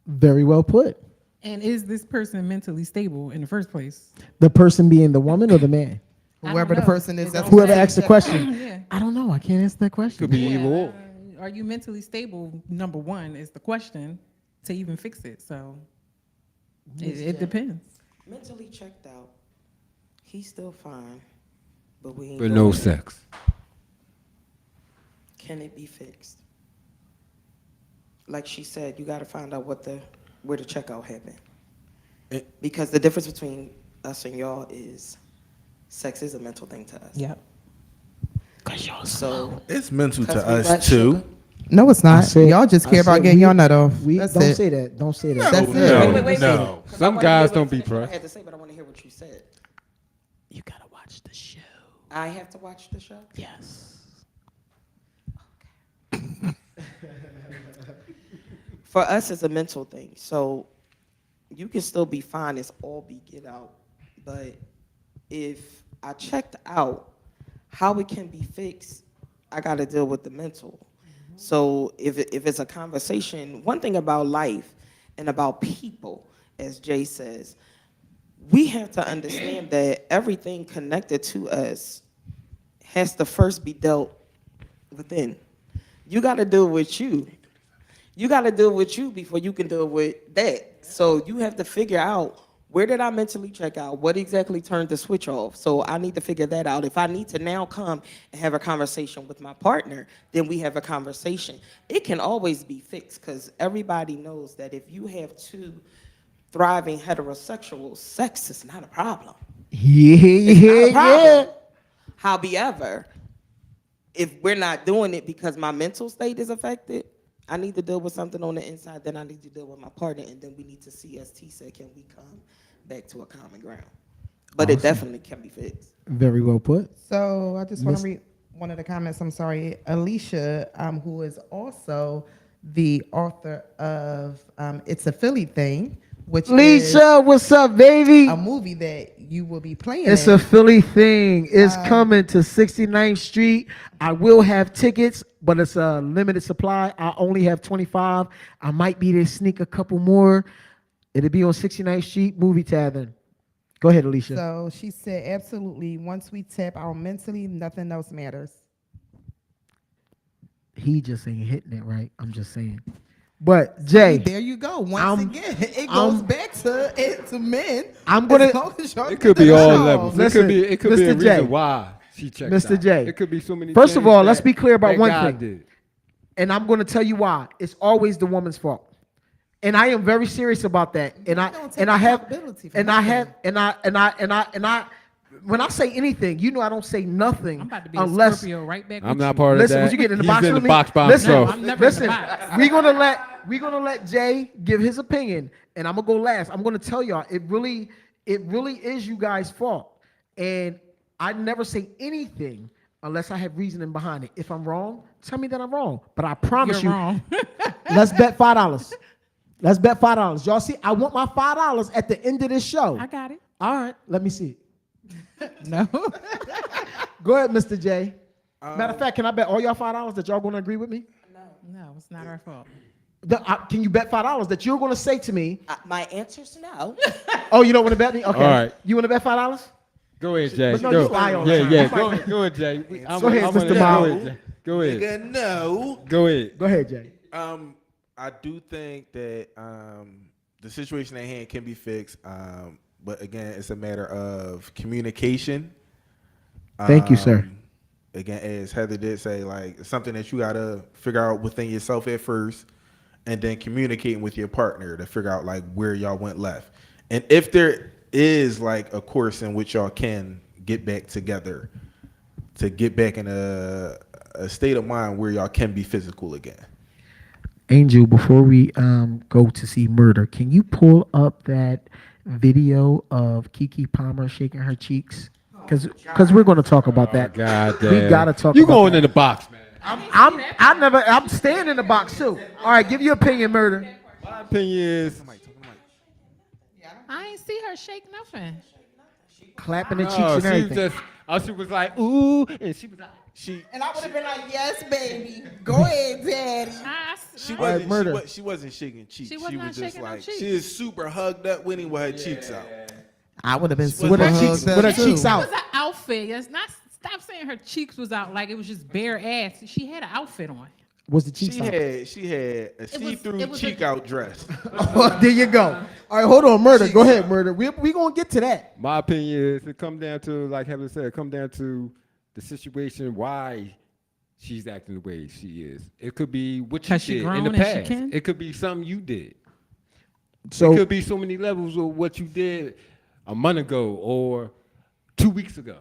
S2: Very well put.
S5: And is this person mentally stable in the first place?
S2: The person being the woman or the man?
S5: I
S3: Whoever
S5: don't
S3: the
S5: know.
S3: person is,
S5: It
S3: that's
S5: don't
S2: Whoever
S5: say.
S2: asked the question.
S5: Yeah.
S2: I don't know. I can't answer that question.
S1: Could be
S5: Yeah,
S1: either or.
S5: are you mentally stable? Number one is the question to even fix it. So it depends.
S6: Mentally checked out. He's still fine, but we ain't
S1: But
S6: doing
S1: no
S6: it.
S1: sex.
S6: Can it be fixed? Like she said, you got to find out where the checkout happened. Because the difference between us and y'all is sex is a mental thing to us.
S5: Yep.
S6: So
S4: It's mental to
S6: 'cause we
S4: us
S6: like
S4: too.
S6: sugar.
S3: No, it's not.
S2: said-
S3: Y'all just
S2: I
S3: care about
S2: said
S3: getting
S2: we-
S3: your nut off.
S2: We
S3: That's
S2: don't
S3: it.
S2: say that. Don't say that.
S3: That's it.
S4: No.
S1: Some guys don't be
S6: I
S1: pressed.
S6: had to say, but I want to hear what you said.
S2: You gotta watch the show.
S6: I have to watch the show?
S2: Yes.
S6: For us, it's a mental thing. So you can still be fine. It's all be get out. But if I checked out, how it can be fixed, I got to deal with the mental. So if it's a conversation, one thing about life and about people, as Jay says, we have to understand that everything connected to us has to first be dealt within. You got to deal with you. You got to deal with you before you can deal with that. So you have to figure out Where did I mentally check out? What exactly turned the switch off? So I need to figure that out. If I need to now come and have a conversation with my partner, then we have a conversation. It can always be fixed because everybody knows that if you have two thriving heterosexuals, sex is not a problem.
S2: Yeah.
S6: However, if we're not doing it because my mental state is affected, I need to deal with something on the inside, then I need to deal with my partner, and then we need to see, as T said, can we come back to a common ground? But it definitely can be fixed.
S2: Very well put.
S3: So I just want to read one of the comments. I'm sorry, Alicia, who is also the author of "It's a Philly Thing," which
S2: Lisa, what's up, baby?
S3: is a movie that you will be playing.
S2: It's a Philly thing. It's coming to 69th Street. I will have tickets, but it's a limited supply. I only have 25. I might be there to sneak a couple more. It'll be on 69th Street, Movie Tavern. Go ahead, Alicia.
S3: So she said, absolutely. Once we tap out mentally, nothing else matters.
S2: He just ain't hitting it right. I'm just saying. But Jay,
S3: There you go. Once again, it goes back to men.
S2: I'm gonna.
S1: It could be all levels.
S2: Listen,
S1: it could be a
S2: Mr. J.
S1: reason why she checked
S2: Mr.
S1: out.
S2: J.
S1: It could be so many.
S2: First of
S1: things
S2: all, let's
S1: that
S2: be clear about
S1: that
S2: one
S1: guy
S2: thing.
S1: did.
S2: And I'm going to tell you why. It's always the woman's fault. And I am very serious about that. And I when I say anything, you know I don't say nothing
S5: I'm about to be
S2: unless
S5: a Scorpio right back
S1: I'm
S5: with
S1: not
S5: you.
S1: part of
S2: listen,
S1: that.
S2: once you get in the
S1: He's
S2: box
S1: in
S2: with
S1: the
S2: me,
S1: box by
S2: listen,
S1: himself.
S5: I'm never in the box.
S2: we're gonna let Jay give his opinion, and I'm gonna go last. I'm gonna tell y'all it really is you guys' fault, and I never say anything unless I have reasoning behind it. If I'm wrong, tell me that I'm wrong. But I promise
S5: You're
S2: you,
S5: wrong.
S2: let's bet $5. Let's bet $5. Y'all see, I want my $5 at the end of this show.
S5: I got it.
S2: All right, let me see it.
S5: No.
S2: Go ahead, Mr. J. Matter of fact, can I bet all y'all $5 that y'all gonna agree with me?
S5: No, it's not our fault.
S2: Can you bet $5 that you're gonna say to me?
S6: My answer's no.
S2: Oh, you don't want to bet me? Okay.
S1: All right.
S2: You want to bet $5?
S1: Go ahead, Jay.
S2: But no,
S1: go.
S2: you lie all the time.
S1: Yeah.
S2: You might-
S1: Go ahead, Jay.
S2: Go ahead, Mr. Miles.
S1: Go ahead.
S4: Nigga, no.
S1: Go ahead.
S2: Go ahead, Jay.
S4: I do think that the situation at hand can be fixed, but again, it's a matter of communication.
S2: Thank you, sir.
S4: Again, as Heather did say, like it's something that you gotta figure out within yourself at first, and then communicating with your partner to figure out like where y'all went left, and if there is like a course in which y'all can get back together, to get back in a state of mind where y'all can be physical again.
S2: Angel, before we go to see Murder, can you pull up that video of Keke Palmer shaking her cheeks? Because we're going to talk about that.
S1: God
S2: We
S1: damn.
S2: got to talk
S1: You
S2: about
S1: going
S2: that.
S1: in the box, man.
S2: I'm staying in the box too. All right, give your opinion, Murder.
S1: My opinion is
S5: I ain't see her shake nothing.
S2: Clapping the cheeks
S1: no,
S2: and
S1: she
S2: everything.
S1: she was like, ooh, and she was like,
S3: And I would have been like, yes, baby. Go ahead, daddy.
S4: She
S2: All right,
S4: wasn't.
S2: Murder.
S4: She wasn't shaking cheeks.
S5: She
S4: She
S5: was
S4: was,
S5: not
S4: just
S5: shaking no
S4: like
S5: cheeks.
S4: she is super hugged up, winning with her cheeks out.
S3: I would have been
S2: With her cheeks, with her
S5: It
S2: cheeks out.
S5: was an outfit. It's not. Stop saying her cheeks was out like it was just bare ass. She had an outfit on.
S2: Was the cheeks
S4: She
S2: out?
S4: had a see-through
S5: it was
S4: cheek out dress.
S2: Oh, there you go. All right, hold on, Murder. Go ahead, Murder. We going to get to that.
S1: my opinion is it come down to, like Heather said, it come down to the situation why she's acting the way she is. It could be what you
S5: 'Cause she
S1: did in the
S5: grown and she
S1: past.
S5: can?
S1: It could be something you did.
S2: So
S1: It could be so many levels of what you did a month ago or 2 weeks ago.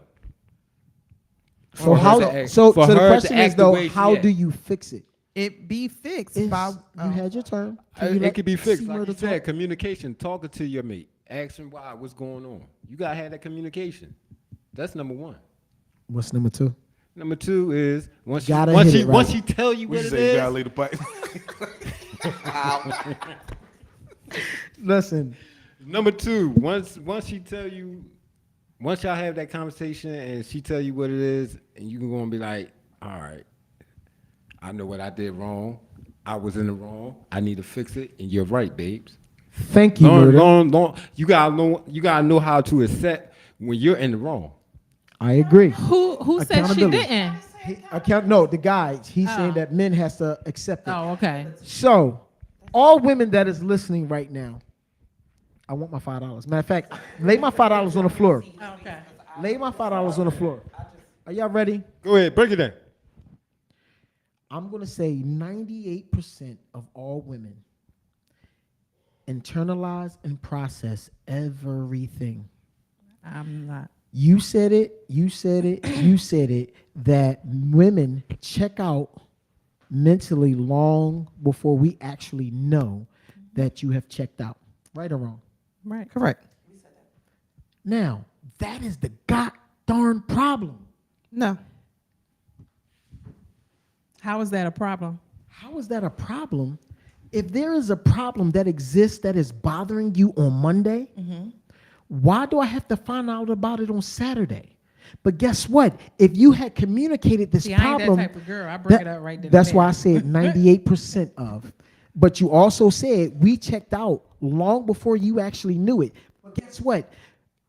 S2: So
S1: For her
S2: how?
S1: to act-
S2: So
S1: for
S2: the
S1: her to
S2: question is
S1: act the
S2: though,
S1: way she
S2: how
S1: act.
S2: do you fix it?
S3: It be fixed
S2: It's-
S3: by
S2: you had your turn. Can you
S1: It
S2: let
S1: could be fixed.
S2: see
S1: Like
S2: Murder
S1: you said,
S2: talk?
S1: communication, talking to your mate, asking why, what's going on. You got to have that communication. That's number one.
S2: What's number two?
S1: Number two is once she,
S2: Gotta
S1: once
S2: hit
S1: she,
S2: it right.
S1: once she tell you
S4: We
S1: what it
S4: say you gotta
S1: is,
S4: lay the pipe.
S2: Listen,
S1: number two, once she tell you, once y'all have that conversation and she tell you what it is, and you can go and be like, all right, I know what I did wrong. I was in the wrong. I need to fix it, and you're right, babes.
S2: thank you, Murder.
S1: You gotta know how to accept when you're in the wrong.
S2: I agree.
S5: Who said she
S2: Accountability.
S5: didn't?
S2: No, the guy. He's saying that men has to accept it.
S5: Oh, okay.
S2: So, all women that is listening right now, I want my $5. Matter of fact, lay my $5 on the floor.
S5: Okay.
S2: Lay my $5 on the floor. Are y'all ready?
S1: Go ahead, break it down.
S2: I'm going to say 98% of all women internalize and process everything.
S5: I'm not.
S2: You said it, you said it, you said it, that women check out mentally long before we actually know that you have checked out. Right or wrong?
S5: Right.
S3: Correct.
S2: Now, that is the god darn problem.
S3: No.
S5: How is that a problem?
S2: How is that a problem? If there is a problem that exists that is bothering you on Monday, why do I have to find out about it on Saturday? But guess what? If you had communicated this
S5: See, I ain't
S2: problem,
S5: that type of girl. I bring it up right then.
S2: that's
S5: and
S2: why
S5: there.
S2: I said 98% of. But you also said we checked out long before you actually knew it. But guess what?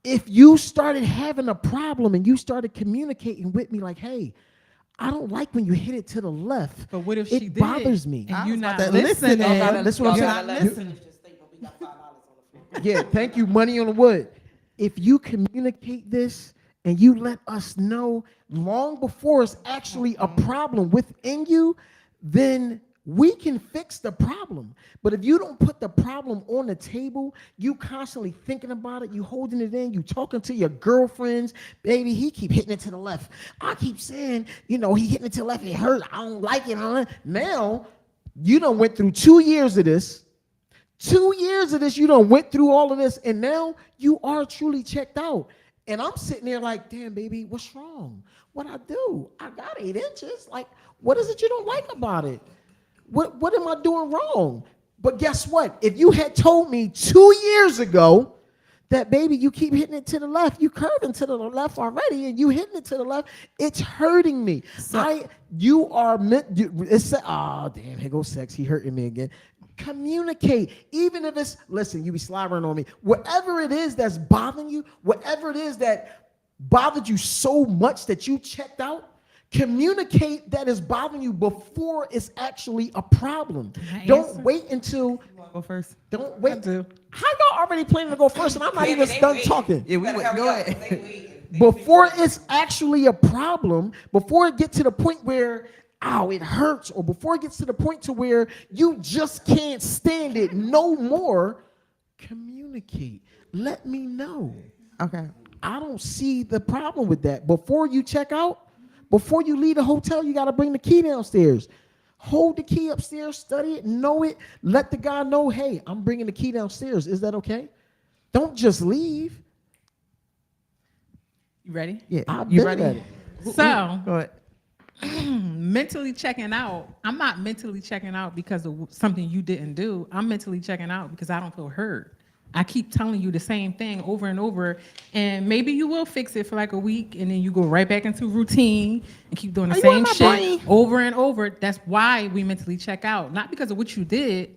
S2: If you started having a problem and you started communicating with me like, hey, I don't like when you hit it to the left.
S5: But what if she
S2: it
S5: did?
S2: bothers me.
S5: And you not
S3: about to
S5: listening?
S3: listen.
S2: That's what I'm
S3: Y'all
S2: saying.
S3: listening.
S2: Yeah, thank you, money on the wood. If you communicate this and you let us know long before it's actually a problem within you, then we can fix the problem. But if you don't put the problem on the table, you constantly thinking about it, you holding it in, you talking to your girlfriends, baby, he keep hitting it to the left. I keep saying, he hitting it to the left, it hurt, I don't like it, huh? Now, you done went through 2 years of this. 2 years of this, you done went through all of this, and now you are truly checked out. And I'm sitting there like, damn, baby, what's wrong? What I do? I got 8 inches. Like, what is it you don't like about it? What am I doing wrong? But guess what? If you had told me 2 years ago that, baby, you keep hitting it to the left, you curving to the left already, and you hitting it to the left, it's hurting me. Oh, damn, here goes sex. He hurting me again. Communicate, even if it's, listen, you be slobbering on me. Whatever it is that's bothering you, whatever it is that bothered you so much that you checked out, communicate that is bothering you before it's actually a problem. Don't wait until.
S3: Go first.
S2: Don't wait. How y'all already planning to go first and I'm not even done talking?
S3: Yeah, we went. Go ahead.
S2: Before it's actually a problem, before it gets to the point where, ow, it hurts, or before it gets to the point to where you just can't stand it no more, communicate. Let me know.
S3: Okay.
S2: I don't see the problem with that. Before you check out, before you leave the hotel, you got to bring the key downstairs. Hold the key upstairs, study it, know it. Let the guy know, hey, I'm bringing the key downstairs. Is that okay? Don't just leave.
S5: You ready?
S3: Yeah.
S2: I've
S3: You
S2: been
S3: ready?
S2: at it.
S5: So,
S3: Go ahead.
S5: mentally checking out. I'm not mentally checking out because of something you didn't do. I'm mentally checking out because I don't feel heard. I keep telling you the same thing over and over, and maybe you will fix it for like a week, and then you go right back into routine and keep doing the same shit over and over. That's why we mentally check out, not because of what you did,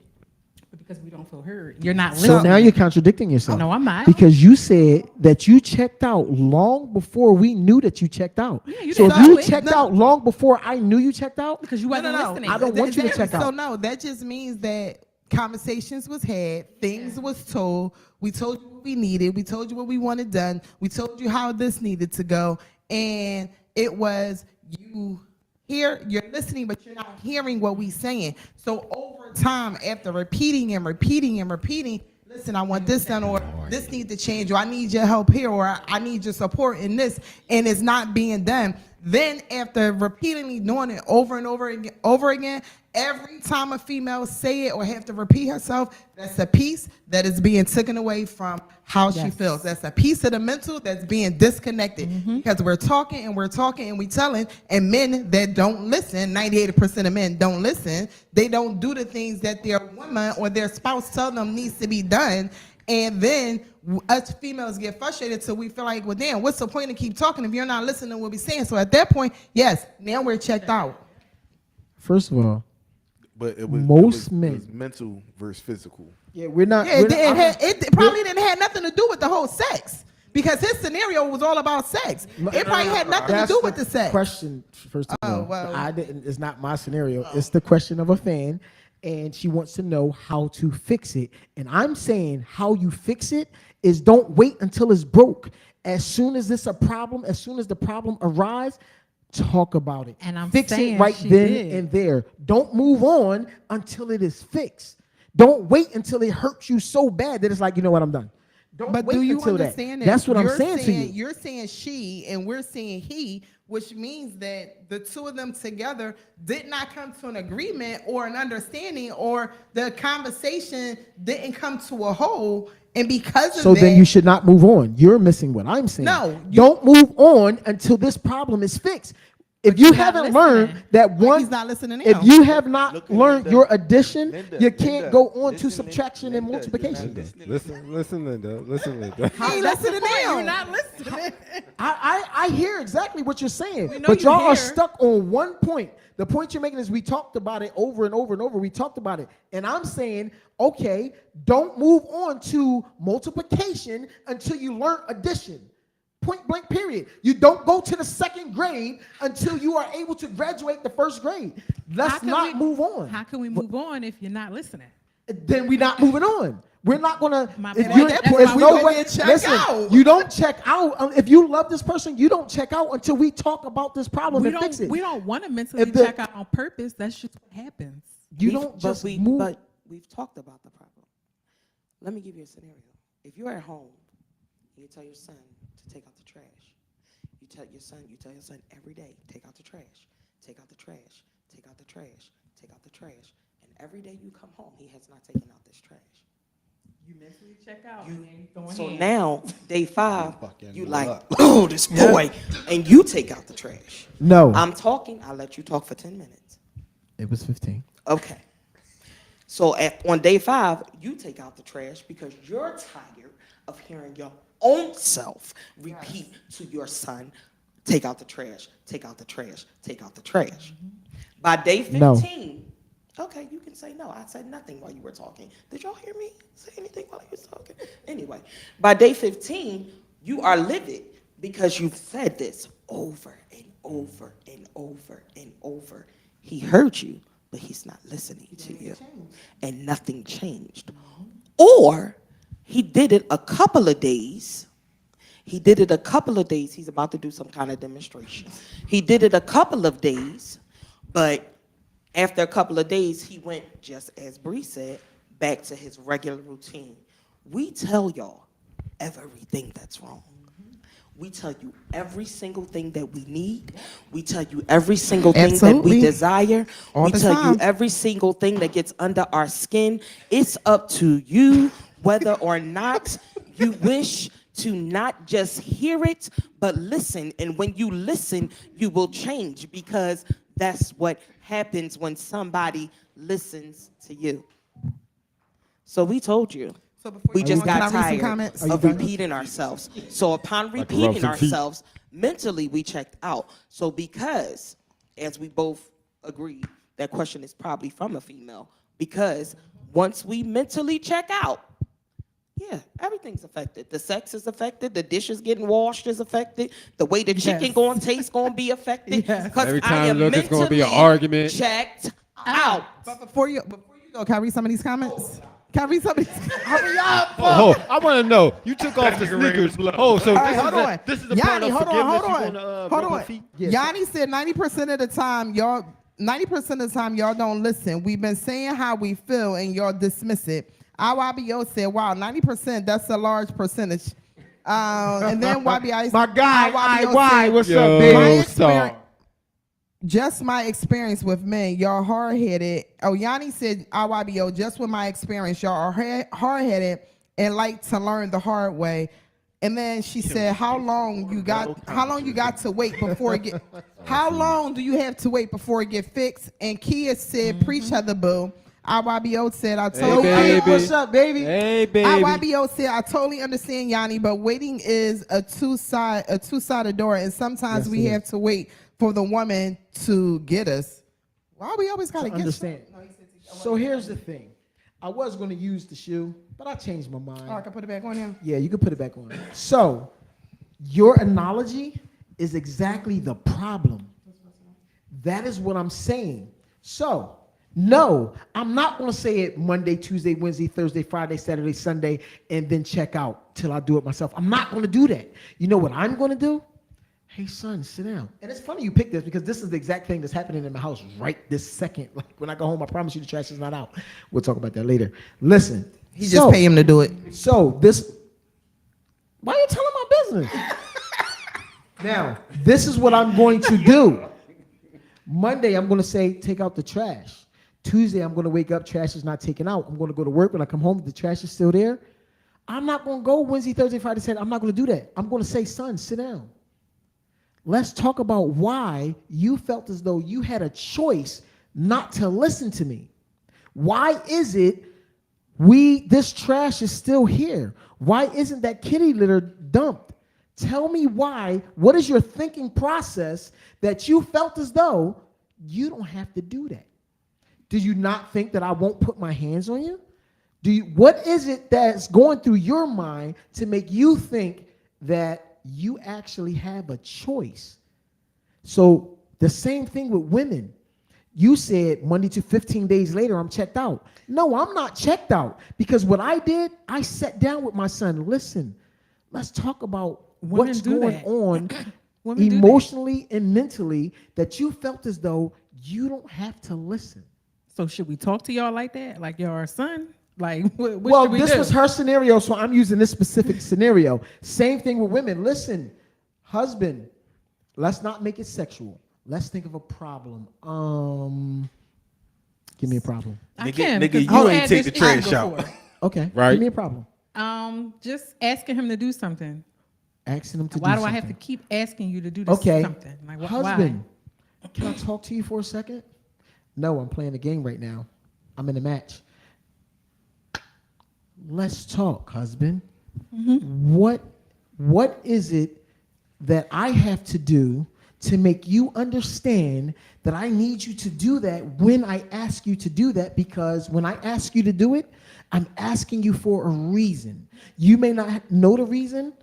S5: but because we don't feel heard. You're not listening.
S2: So now you're contradicting yourself.
S5: No, I'm not.
S2: Because you said that you checked out long before we knew that you checked out.
S5: Yeah, you
S2: So if
S5: didn't
S2: you
S5: know it.
S2: checked out long before I knew you checked out,
S5: because you wasn't listening.
S2: I don't want you to check
S3: So
S2: out.
S3: no, that just means that conversations was had, things was told. We told you what we needed. We told you what we wanted done. We told you how this needed to go, and it was you're listening, but you're not hearing what we saying. So over time, after repeating and repeating and repeating, listen, I want this done, or this needs to change, or I need your help here, or I need your support in this, and it's not being done. Then after repeatedly doing it over and over again, every time a female say it or have to repeat herself, that's a piece that is being taken away from how she feels. That's a piece of the mental that's being disconnected because we're talking and we telling, and men that don't listen, 98% of men don't listen. They don't do the things that their woman or their spouse tell them needs to be done. And then us females get frustrated till we feel like, well, damn, what's the point of keep talking if you're not listening to what we're saying? So at that point, yes, now we're checked out.
S2: First of all,
S4: But it
S2: Most
S4: was
S2: men.
S4: mental versus physical.
S2: yeah, we're not.
S3: Yeah,
S2: we're not-
S3: it probably didn't have nothing to do with the whole sex because his scenario was all about sex. It probably had nothing to
S2: That's
S3: do with the sex.
S2: Question first of all.
S3: well.
S2: I didn't. It's not my scenario. It's the question of a fan, and she wants to know how to fix it. And I'm saying how you fix it is don't wait until it's broke. As soon as it's a problem, as soon as the problem arises, talk about it.
S5: And I'm
S2: fix
S5: saying
S2: it right
S5: she
S2: then
S5: did.
S2: and there. Don't move on until it is fixed. Don't wait until it hurts you so bad that it's like, you know what, I'm done. Don't
S3: But
S2: wait
S3: do you
S2: until
S3: understand that?
S2: That's what I'm
S3: You're
S2: saying to you.
S3: You're saying she and we're saying he, which means that the two of them together did not come to an agreement or an understanding, or the conversation didn't come to a whole. And because of
S2: So
S3: that,
S2: then you should not move on. You're missing what I'm saying.
S3: No,
S2: don't move on until this problem is fixed. If you
S5: you're not
S2: haven't learned
S5: listening.
S2: that
S3: Like
S2: one,
S3: he's not listening
S2: if
S3: now.
S2: you have not
S4: Look at
S2: learned
S4: Linda.
S2: your addition,
S4: Linda,
S2: you can't
S4: Linda,
S2: go on to
S4: listen,
S2: subtraction and
S4: Linda,
S2: multiplication.
S4: you're not
S1: Listen, Linda.
S3: He ain't listening now.
S5: You're not listening.
S2: I hear exactly what you're saying,
S5: We know
S2: but
S5: you
S2: y'all are
S5: hear.
S2: stuck on one point. The point you're making is we talked about it over and over and over. We talked about it. And I'm saying, okay, don't move on to multiplication until you learn addition. Point blank, period. You don't go to the second grade until you are able to graduate the first grade.
S5: How
S2: Let's
S5: can
S2: not
S5: we-
S2: move on.
S5: How can we move on if you're not listening?
S2: Then we're not moving on. We're not gonna.
S5: My
S2: If
S5: point,
S2: you,
S5: that's
S2: there's
S5: why
S2: no
S3: we
S2: way.
S3: didn't check
S2: Listen,
S3: out.
S2: you don't check out. If you love this person, you don't check out until we talk about this problem
S5: We
S2: and fix it.
S5: don't want to mentally
S2: If the-
S5: check out on purpose. That's just what happens.
S2: You don't just move.
S6: But we've talked about the problem. Let me give you a scenario. If you're at home, and you tell your son to take out the trash. You tell your son every day, take out the trash, take out the trash, take out the trash, take out the trash. And every day you come home, he has not taken out this trash.
S5: You mentally check out.
S6: So now, day 5, you like,
S1: up.
S6: oh, this boy, and you take out the trash.
S2: No,
S6: I'm talking, I'll let you talk for 10 minutes.
S2: it was 15.
S6: Okay. So on day 5, you take out the trash because you're tired of hearing your own self repeat to your son, take out the trash, take out the trash, take out the trash. By day 15,
S2: No.
S6: Okay, you can say no. I said nothing while you were talking. Did y'all hear me say anything while I was talking? Anyway, by day 15, you are livid because you've said this over and over and over and over. He heard you, but he's not listening to you. And nothing changed. Or he did it a couple of days. He's about to do some kind of demonstration. He did it a couple of days, but after a couple of days, he went, just as Bree said, back to his regular routine. We tell y'all everything that's wrong. We tell you every single thing that we need. We tell you every single thing that
S3: Absolutely.
S6: we desire.
S3: All
S6: We
S3: the
S6: tell
S3: time.
S6: you every single thing that gets under our skin. It's up to you whether or not you wish to not just hear it, but listen. And when you listen, you will change, because that's what happens when somebody listens to you. So we told you.
S3: So before
S6: We
S3: you
S6: just
S3: go on,
S6: got
S3: can I read some
S6: tired
S3: comments?
S2: Are you
S6: of
S2: done?
S6: repeating ourselves. So upon
S1: Like to rub
S6: repeating
S1: some feet.
S6: ourselves, mentally we checked out. So because, as we both agree, that question is probably from a female, because once we mentally check out, yeah, everything's affected. The sex is affected. The dishes getting washed is affected. The way the chicken going to taste going to be affected.
S5: Yes.
S6: Because
S1: Every
S6: I
S1: time you
S6: am
S1: look, it's gonna be an
S6: mentally
S1: argument.
S6: checked out.
S3: But before you go, can I read some of these comments? Can I read some of these? Hurry up!
S1: Oh, I want to know. You took off the sneakers. Oh, so
S3: All right,
S1: this,
S3: hold
S1: is
S3: on.
S1: this is the part
S3: Yanni,
S1: of
S3: hold on,
S1: forgiveness.
S3: hold
S1: You
S3: on.
S1: gonna
S3: Hold
S1: rub my
S3: on.
S1: feet?
S2: Yes.
S3: Yanni said 90% of the time, y'all 90% of the time y'all don't listen. We've been saying how we feel and y'all dismiss it. YBO said, wow, 90%, that's a large percentage. And then YBI
S2: My guy,
S3: YBO
S2: IY,
S3: said,
S2: what's
S1: Yo,
S2: up, baby?
S3: My
S1: star.
S3: experience- just my experience with men, y'all hard-headed. Oh, Yanni said, YBO, just with my experience, y'all are hard-headed and like to learn the hard way. And then she said, how long you got to wait before it get, how long do you have to wait before it get fixed? And Kia said, preach her the boo. YBO said, I
S1: Hey,
S3: totally
S1: baby.
S2: What's up, baby?
S1: Hey, baby.
S3: YBO said, I totally understand, Yanni, but waiting is a two-sided door, and sometimes
S2: Yes,
S3: we
S2: it
S3: have to wait for the woman to get us. Why we always gotta get
S2: Understand. So here's the thing. I was going to use the shoe, but I changed my mind.
S3: Oh, I can put it back on now.
S2: Yeah, you can put it back on. So, your analogy is exactly the problem. That is what I'm saying. So, No, I'm not going to say it Monday, Tuesday, Wednesday, Thursday, Friday, Saturday, Sunday, and then check out till I do it myself. I'm not going to do that. You know what I'm going to do? Hey, son, sit down. And it's funny you picked this because this is the exact thing that's happening in my house right this second. Like when I go home, I promise you the trash is not out. We'll talk about that later. Listen.
S3: He just pay him to do it.
S2: So this, why are you telling my business? Now, this is what I'm going to do. Monday, I'm going to say, take out the trash. Tuesday, I'm going to wake up, trash is not taken out. I'm going to go to work. When I come home, the trash is still there. I'm not going to go Wednesday, Thursday, Friday, Saturday. I'm not going to do that. I'm going to say, son, sit down. Let's talk about why you felt as though you had a choice not to listen to me. Why is it this trash is still here? Why isn't that kitty litter dumped? Tell me why. What is your thinking process that you felt as though you don't have to do that? Do you not think that I won't put my hands on you? What is it that's going through your mind to make you think that you actually have a choice? So the same thing with women. You said Monday to 15 days later, I'm checked out. No, I'm not checked out because what I did, I sat down with my son. Listen, let's talk about what's going on emotionally and mentally that you felt as though you don't have to listen.
S5: So should we talk to y'all like that? Like you're our son? Like, what
S2: well,
S5: should we
S2: this
S5: do?
S2: was her scenario, so I'm using this specific scenario. Same thing with women. Listen, husband, let's not make it sexual. Let's think of a problem. Give me a problem.
S4: Nigga, you ain't take the trash out.
S2: Okay,
S4: right?
S2: Give me a problem.
S5: Just asking him to do something.
S2: Asking him to do
S5: Why do
S2: something.
S5: I have to keep asking you to do this something? Like,
S2: husband, can I talk to you for a second? No, I'm playing a game right now. I'm in a match. Let's talk, husband. Mm-hmm. What is it that I have to do to make you understand that I need you to do that when I ask you to do that? Because when I ask you to do it, I'm asking you for a reason. You may not know the reason.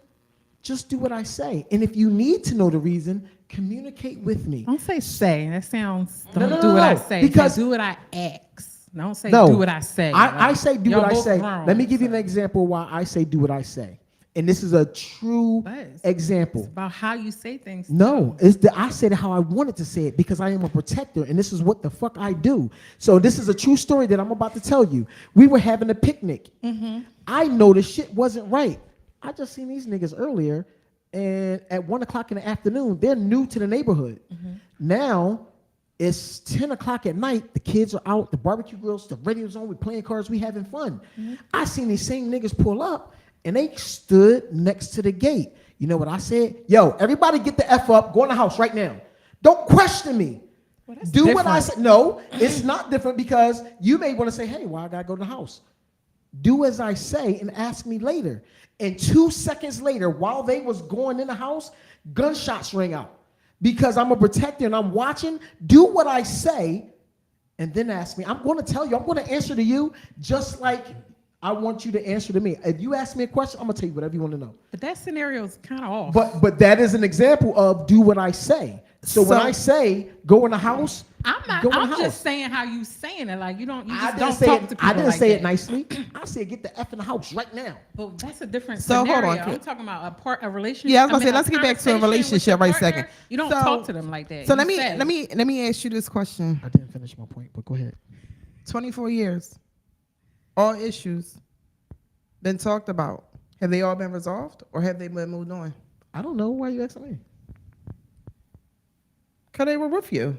S2: Just do what I say. And if you need to know the reason, communicate with me.
S5: Don't say. That sounds, do what I say.
S2: Because
S5: do what I ask. Don't say do what I say.
S2: I say do what I say.
S5: Wrong,
S2: Let me give you an example why I say do what I say. And this is a true example.
S5: It's about how you say things.
S2: No, I said it how I wanted to say it because I am a protector and this is what the fuck I do. So this is a true story that I'm about to tell you. We were having a picnic. Mm-hmm. I know the shit wasn't right. I just seen these niggas earlier, and at 1 o'clock in the afternoon, they're new to the neighborhood. Mm-hmm. Now, it's 10 o'clock at night, the kids are out, the barbecue grills, the radio's on, we playing cards, we having fun. Mm-hmm. I seen these same niggas pull up, and they stood next to the gate. You know what I said? Yo, everybody get the F up, go in the house right now. Don't question me. Well, do different. What I said. No, it's not different because you may want to say, hey, why I gotta go to the house? Do as I say and ask me later. And 2 seconds later, while they was going in the house, gunshots rang out. Because I'm a protector and I'm watching, do what I say, and then ask me. I'm going to tell you, I'm going to answer to you just like I want you to answer to me. If you ask me a question, I'm going to tell you whatever you want to know.
S5: But that scenario is kind of off.
S2: But that is an example of do what I say. So when I say go in the house,
S5: I'm just saying how you saying it. Like you don't talk to people.
S2: I didn't say it nicely. I said get the F in the house right now.
S5: But that's a different scenario.
S3: Hold on.
S5: I'm talking about a relationship.
S3: Yeah, I was gonna say let's get back to a relationship right second.
S5: You don't talk to them like that.
S3: So let me ask you this question.
S2: I didn't finish my point, but go ahead.
S3: 24 years, all issues been talked about. Have they all been resolved or have they been moved on?
S2: I don't know. Why are you asking me?
S3: Because they were with you.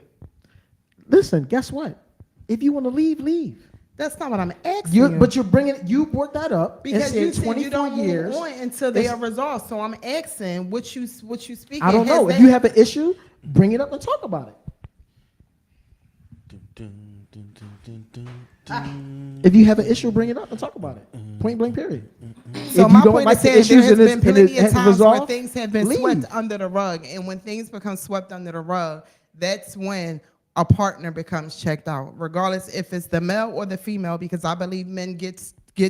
S2: Listen, guess what? If you want to leave, leave.
S3: That's not what I'm asking you.
S2: But you brought that up
S3: because you said
S2: 24
S3: you don't
S2: years
S3: move on until they are resolved. So I'm asking what you speak.
S2: I don't know. If you have an issue, bring it up and talk about it. If you have an issue, bring it up and talk about it. Point blank, period.
S3: So my point is saying there has been plenty of times where
S2: resolved,
S3: things have been swept under the rug, and when things become swept under the rug, that's when a partner becomes checked out, regardless if it's the male or the female, because I believe men get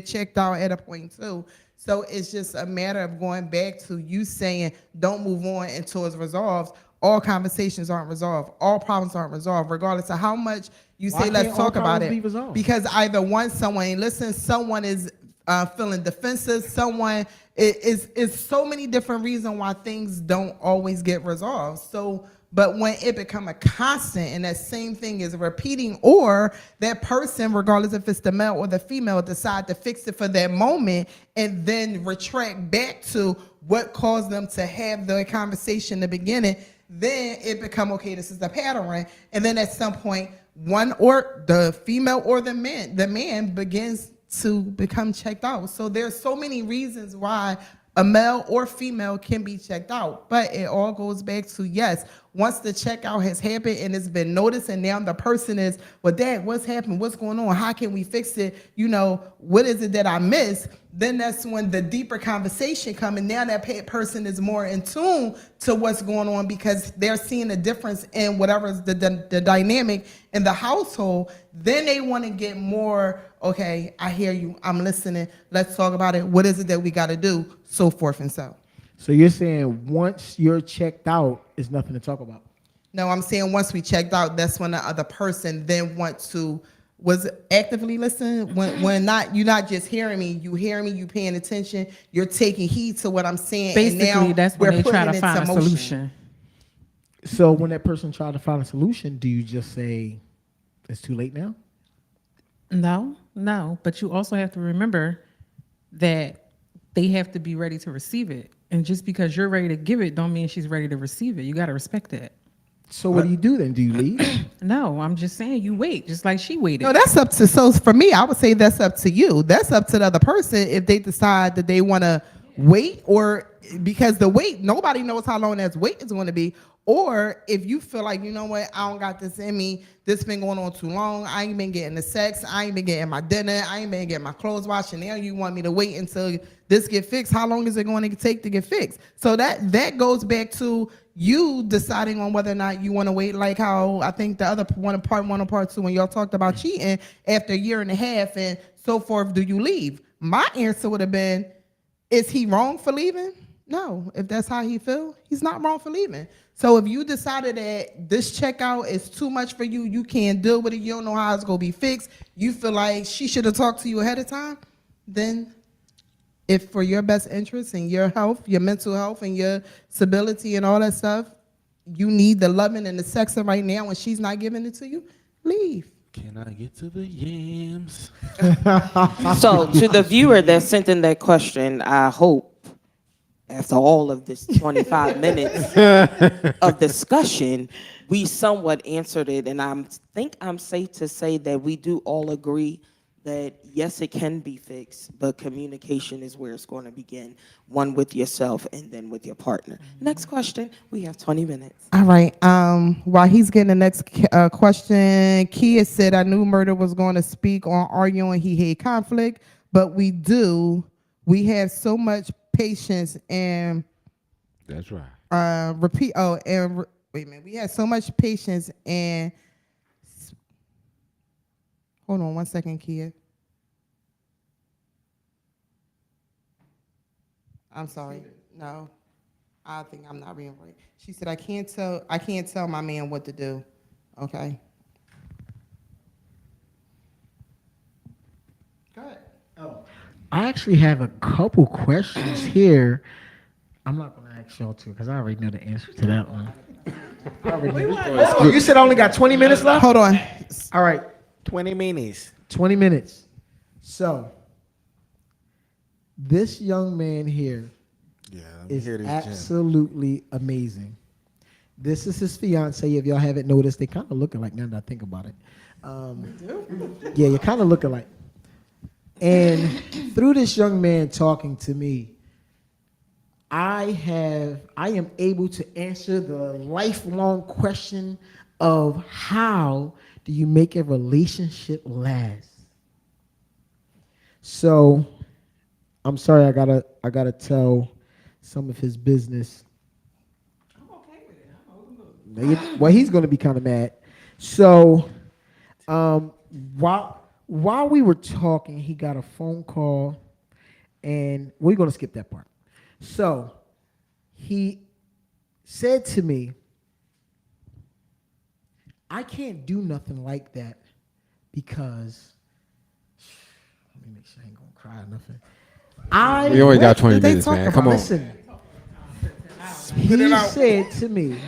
S3: checked out at a point too. So it's just a matter of going back to you saying don't move on until it's resolved. All conversations aren't resolved. All problems aren't resolved, regardless of how much You
S2: Why
S3: say, let's
S2: can't all
S3: talk about
S2: problems be
S3: it.
S2: resolved?
S3: Because either one, someone ain't listening, someone is feeling defensive, someone is so many different reasons why things don't always get resolved. So, but when it become a constant and that same thing is repeating, or that person, regardless if it's the male or the female, decide to fix it for that moment and then retract back to what caused them to have the conversation in the beginning, then it become, okay, this is the pattern. And then at some point, one or the female or the man begins to become checked out. So there's so many reasons why a male or female can be checked out, but it all goes back to, yes, once the checkout has happened and it's been noticed, and now the person is, well, Dad, what's happened? What's going on? How can we fix it? You know, what is it that I missed? Then that's when the deeper conversation comes, and now that person is more in tune to what's going on because they're seeing a difference in whatever's the dynamic in the household. Then they want to get more, okay, I hear you, I'm listening, let's talk about it. What is it that we got to do? So forth and so.
S2: So you're saying once you're checked out, it's nothing to talk about?
S3: No, I'm saying once we checked out, that's when the other person then wants to was actively listening. When not, you're not just hearing me, you paying attention, you're taking heed to what I'm saying.
S5: Basically,
S3: and now
S5: that's when they try to
S3: putting it
S5: find a
S3: into motion.
S5: solution.
S2: So when that person tries to find a solution, do you just say, it's too late now?
S5: No, but you also have to remember that they have to be ready to receive it. And just because you're ready to give it don't mean she's ready to receive it. You got to respect that.
S2: So what do you do then? Do you leave?
S5: No, I'm just saying you wait, just like she waited.
S3: No, that's up to, so for me, I would say that's up to you. That's up to the other person if they decide that they want to wait, or because the wait, nobody knows how long that wait is going to be. Or if you feel like, you know what, I don't got this in me, this been going on too long, I ain't been getting the sex, I ain't been getting my dinner, I ain't been getting my clothes washed, and now you want me to wait until this get fixed. How long is it going to take to get fixed? So that goes back to you deciding on whether or not you want to wait, like how I think the other part one or part two, when y'all talked about cheating after a year and a half and so forth, do you leave? My answer would have been, is he wrong for leaving? No. If that's how he feel, he's not wrong for leaving. So if you decided that this checkout is too much for you, you can't deal with it, you don't know how it's going to be fixed, you feel like she should have talked to you ahead of time, then if for your best interest and your health, your mental health and your stability and all that stuff, you need the loving and the sexing right now and she's not giving it to you, leave.
S4: Can I get to the yams?
S6: So to the viewer that sent in that question, I hope after all of this 25 minutes of discussion, we somewhat answered it. And I think I'm safe to say that we do all agree that yes, it can be fixed, but communication is where it's going to begin. One with yourself and then with your partner. Next question. We have 20 minutes.
S3: All right. While he's getting the next question, Kia said, I knew Murder was going to speak on arguing. He hate conflict, but we have so much patience and
S1: That's right.
S3: wait a minute. We have so much patience and hold on one second, Kia. I'm sorry. No, I think I'm not reading right. She said, I can't tell my man what to do. Okay. Go ahead.
S2: Oh, I actually have a couple questions here. I'm not going to ask y'all to because I already know the answer to that one. Oh, you said I only got 20 minutes left?
S3: Hold on.
S2: All right,
S4: 20 minutes.
S2: 20 minutes. So, this young man here
S4: Yeah, let me
S2: is
S4: hear this gem.
S2: absolutely amazing. This is his fiance. If y'all haven't noticed, they kind of look alike now that I think about it. Yeah, you kind of look alike. And through this young man talking to me, I am able to answer the lifelong question of how do you make a relationship last? So, I'm sorry, I gotta tell some of his business. I'm okay with it. Well, he's gonna be kind of mad. So, while we were talking, he got a phone call, and we're gonna skip that part. So, he said to me, I can't do nothing like that because let me make sure I ain't gonna cry or nothing.
S1: We only got 20
S3: did they
S1: minutes,
S3: talk
S1: man.
S3: about?
S1: Come on.
S2: Listen, he said to me,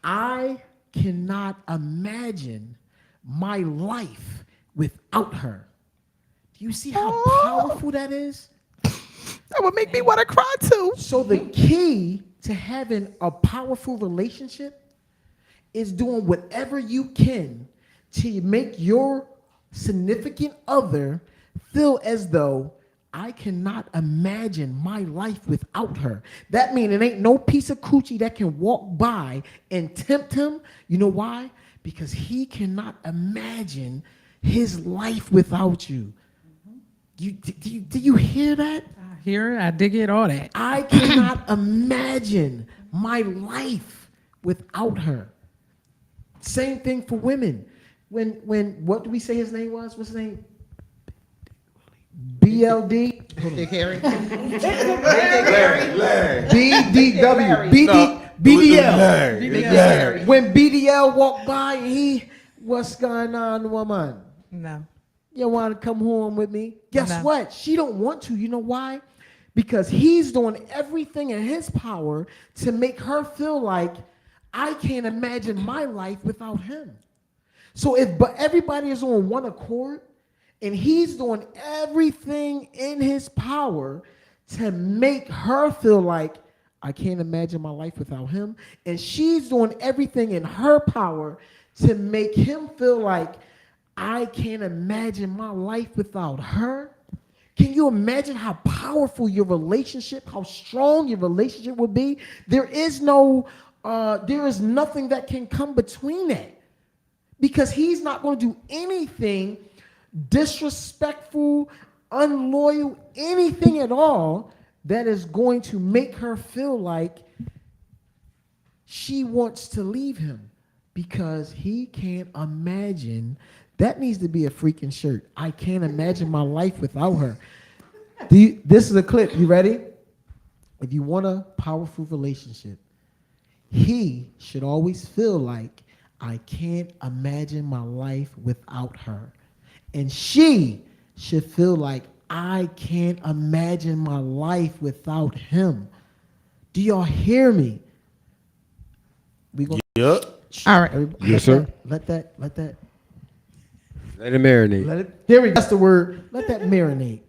S2: I cannot imagine my life without her. Do you see how powerful that is?
S3: That would make me want to cry too.
S2: So the key to having a powerful relationship is doing whatever you can to make your significant other feel as though I cannot imagine my life without her. That means it ain't no piece of coochie that can walk by and tempt him. You know why? Because he cannot imagine his life without you. Do you hear that?
S5: I hear it, I dig it, all that.
S2: I cannot imagine my life without her. Same thing for women. When what do we say his name was? What's his name? BLD?
S3: Dick Harry.
S2: BDW. BDL. When BDL walked by, what's going on, woman?
S3: No.
S2: You want to come home with me? Guess
S3: No.
S2: what? She don't want to. You know why? Because he's doing everything in his power to make her feel like I can't imagine my life without him. So but everybody is on one accord, and he's doing everything in his power to make her feel like I can't imagine my life without him, and she's doing everything in her power to make him feel like I can't imagine my life without her. Can you imagine how powerful your relationship, how strong your relationship would be? There is nothing that can come between that, because he's not going to do anything disrespectful, unloyal, anything at all that is going to make her feel like she wants to leave him, because he can't imagine. That needs to be a freaking shirt. I can't imagine my life without her. This is a clip. You ready? If you want a powerful relationship, he should always feel like I can't imagine my life without her. And she should feel like I can't imagine my life without him. Do y'all hear me? We gonna
S3: All right.
S1: Yes, sir.
S2: Let that.
S1: Let it marinate.
S2: Let it. There we go. That's the word. Let that marinate.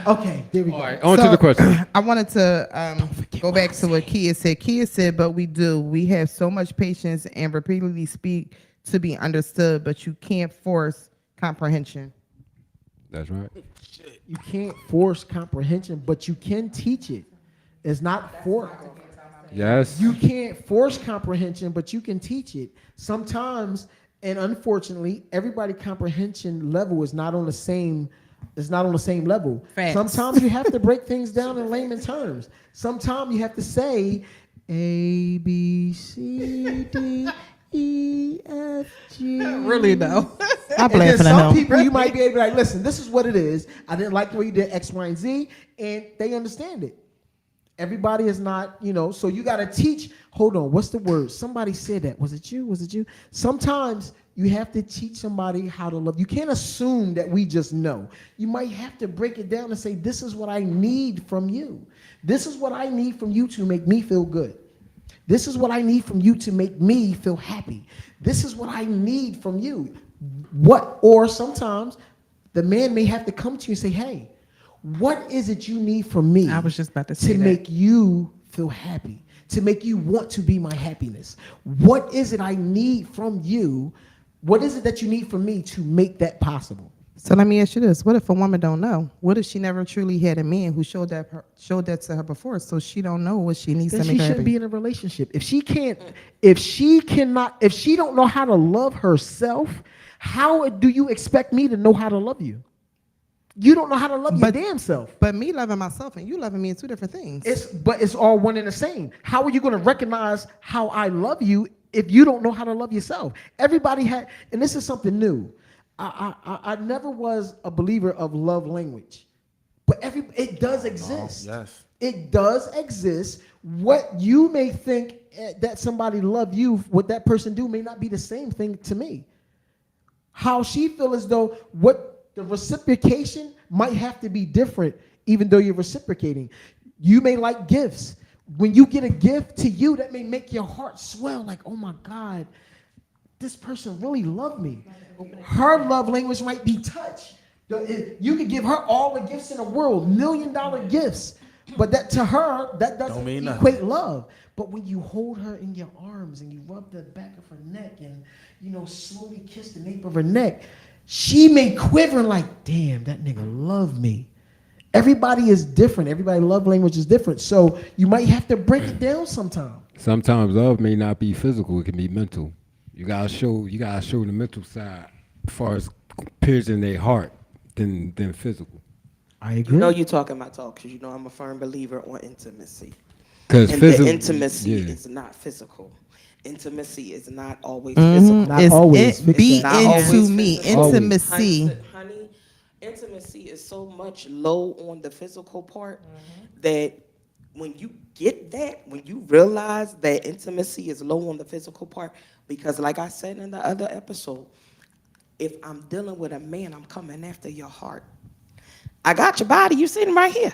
S2: Okay, there we go.
S1: All right, on to the question.
S3: I wanted to go back to what Kia said. Kia said, but we do. We have so much patience and repeatedly speak to be understood, but you can't force comprehension.
S1: That's right.
S2: You can't force comprehension, but you can teach it. It's not for.
S1: Yes.
S2: You can't force comprehension, but you can teach it. Sometimes, and unfortunately, everybody's comprehension level is not on the same. It's not on the same level.
S5: Facts.
S2: Sometimes you have to break things down in layman terms. Sometimes you have to say A, B, C, D, E, F, G.
S5: Really though.
S3: I'm
S2: And then
S3: laughing at
S2: some
S3: him.
S2: people you might be able to be like, listen, this is what it is. I didn't like the way you did X, Y, and Z, and they understand it. Everybody is not, so you got to teach. Hold on, what's the word? Somebody said that. Was it you? Sometimes you have to teach somebody how to love. You can't assume that we just know. You might have to break it down and say, this is what I need from you. This is what I need from you to make me feel good. This is what I need from you to make me feel happy. This is what I need from you. Or sometimes the man may have to come to you and say, hey, what is it you need from me?
S5: I was just about to say that.
S2: make you feel happy, to make you want to be my happiness. What is it I need from you? What is it that you need from me to make that possible?
S3: So let me ask you this: what if a woman don't know? What if she never truly had a man who showed that to her before, so she don't know what she needs
S2: Then
S3: to
S2: she
S3: make her
S2: shouldn't
S3: happy?
S2: be in a relationship. If she don't know how to love herself, how do you expect me to know how to love you? You don't know how to love your damn self.
S3: But me loving myself and you loving me are two different things.
S2: It's all one and the same. How are you going to recognize how I love you if you don't know how to love yourself? Everybody had, and this is something new. I never was a believer of love language. But it does exist.
S4: Yes.
S2: It does exist. What you may think that somebody love you, what that person do may not be the same thing to me. How she feel as though what the reciprocation might have to be different, even though you're reciprocating. You may like gifts. When you get a gift to you, that may make your heart swell like, oh my God, this person really loved me. Her love language might be touch. You could give her all the gifts in the world, $1 million gifts, but that to her, that doesn't equate love. But when you hold her in your arms and you rub the back of her neck and, slowly kiss the nape of her neck, she may quiver like, damn, that nigga loved me. Everybody is different. Everybody's love language is different. So you might have to break it down sometime.
S1: Sometimes love may not be physical, it can be mental. You gotta show the mental side as far as piercing their heart than physical.
S2: I agree.
S6: You're talking my talk because I'm a firm believer on intimacy.
S1: Because
S6: the intimacy is not physical. Intimacy is not always physical.
S2: Not always.
S3: Be
S6: Not
S3: into
S6: always
S3: me.
S6: physical.
S3: Intimacy.
S6: Honey, intimacy is so much low on the physical part that when you get that, when you realize that intimacy is low on the physical part, because like I said in the other episode, if I'm dealing with a man, I'm coming after your heart. I got your body, you sitting right here.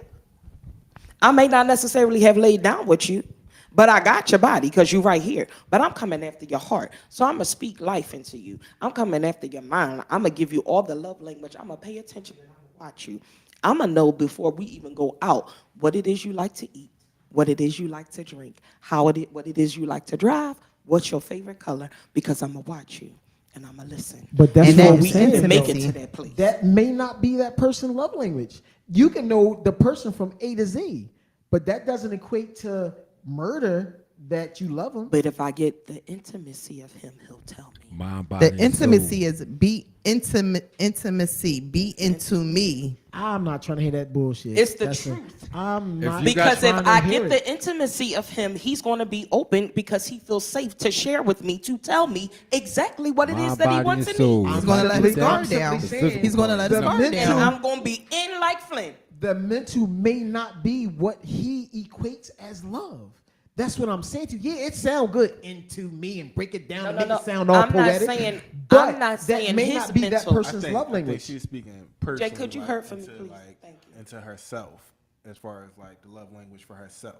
S6: I may not necessarily have laid down with you, but I got your body because you're right here. But I'm coming after your heart. So I'm going to speak life into you. I'm coming after your mind. I'm going to give you all the love language. I'm going to pay attention and I'm going to watch you. I'm going to know before we even go out what it is you like to eat, what it is you like to drink, what it is you like to drive, what's your favorite color, because I'm going to watch you and I'm going to listen.
S2: But that's
S6: and
S2: what
S6: then
S2: I'm
S6: we
S2: saying,
S6: can make
S2: though.
S6: it to that place.
S2: That may not be that person's love language. You can know the person from A to Z, but that doesn't equate to murder that you love him.
S6: But if I get the intimacy of him, he'll tell me.
S1: Mind, body,
S3: The intimacy
S1: soul.
S3: is be intimate. Intimacy. Be into me.
S2: I'm not trying to hear that bullshit.
S6: It's the truth.
S2: I'm not.
S6: Because if
S2: trying to
S6: I
S2: hear
S6: get
S2: it.
S6: the intimacy of him, he's going to be open because he feels safe to share with me, to tell me exactly what it is
S1: Mind,
S6: that he
S1: body,
S6: wants
S1: and
S6: in me.
S1: soul.
S3: He's gonna let his guard
S2: simply
S3: down.
S2: saying
S3: He's gonna let his
S2: the
S3: guard
S2: mental-
S6: And
S3: down.
S6: I'm going to be in like Flynn.
S2: the mental may not be what he equates as love. That's what I'm saying to you. Yeah, it sounds good into me and break it down and make it sound all
S6: I'm
S2: poetic.
S6: not saying
S2: that
S6: his
S2: may not be that
S6: mental.
S2: person's love
S4: I think
S2: language.
S4: she's speaking personally.
S6: could you hurt for me, please? Thank you.
S4: Into herself, as far as like the love language for herself.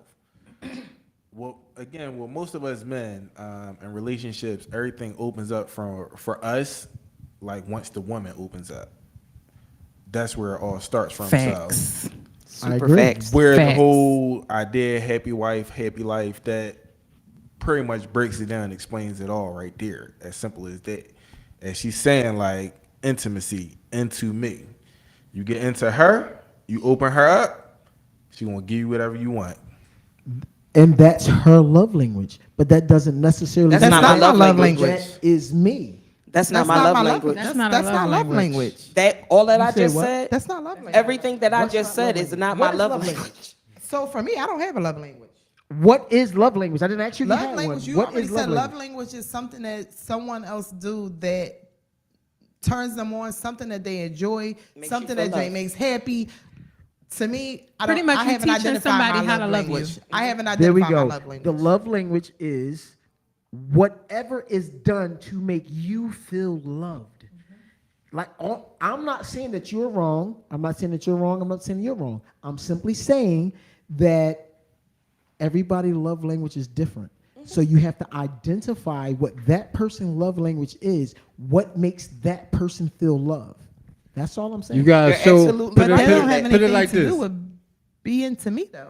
S4: Well, again, most of us men in relationships, everything opens up for us, like once the woman opens up. That's where it all starts from.
S3: Facts.
S2: I
S6: Super
S2: agree.
S6: facts.
S4: Where the
S3: Facts.
S4: whole idea, happy wife, happy life, that pretty much breaks it down and explains it all right there. As simple as that. And she's saying like intimacy into me. You get into her, you open her up, she gonna give you whatever you want.
S2: And that's her love language. But that doesn't necessarily
S6: That's
S2: mean
S6: not my love language.
S2: That is me.
S6: That's not my love language.
S3: That's
S5: That's
S3: not
S5: not a
S3: love
S5: love
S3: language.
S6: That all that I
S2: said
S6: just
S2: what?
S6: said,
S3: That's not love language.
S6: everything that I
S2: What's
S6: just
S2: not love
S6: said is
S2: language?
S6: not
S2: What
S6: my
S2: is
S6: love
S2: love
S6: language.
S2: language?
S3: So for me, I don't have a love language.
S2: What is love language? I didn't actually
S3: Love
S2: have
S3: language,
S2: one.
S3: you
S2: What
S3: already
S2: is
S3: said
S2: love
S3: love
S2: language?
S3: language is something that someone else do that turns them on, something that they enjoy,
S6: Makes
S3: something
S6: you feel
S3: that they
S6: loved.
S3: makes happy. To me,
S5: Pretty much
S3: I
S5: you
S3: haven't
S5: teaching
S3: identified
S5: somebody
S3: my
S5: how to
S3: love
S5: love
S3: language.
S5: you.
S3: I haven't
S2: There we
S3: identified
S2: go.
S3: my love language.
S2: The love language is whatever is done to make you feel loved. Like, I'm not saying that you're wrong. I'm not saying that you're wrong. I'm not saying you're wrong. I'm simply saying that everybody's love language is different. So you have to identify what that person's love language is, what makes that person feel love. That's all I'm saying.
S1: You guys
S6: You're
S1: show
S6: absolutely
S1: put
S3: But
S1: it,
S3: that
S1: put
S3: don't have
S1: it, put it
S3: anything
S1: like
S3: to
S1: this.
S3: do with being to me, though.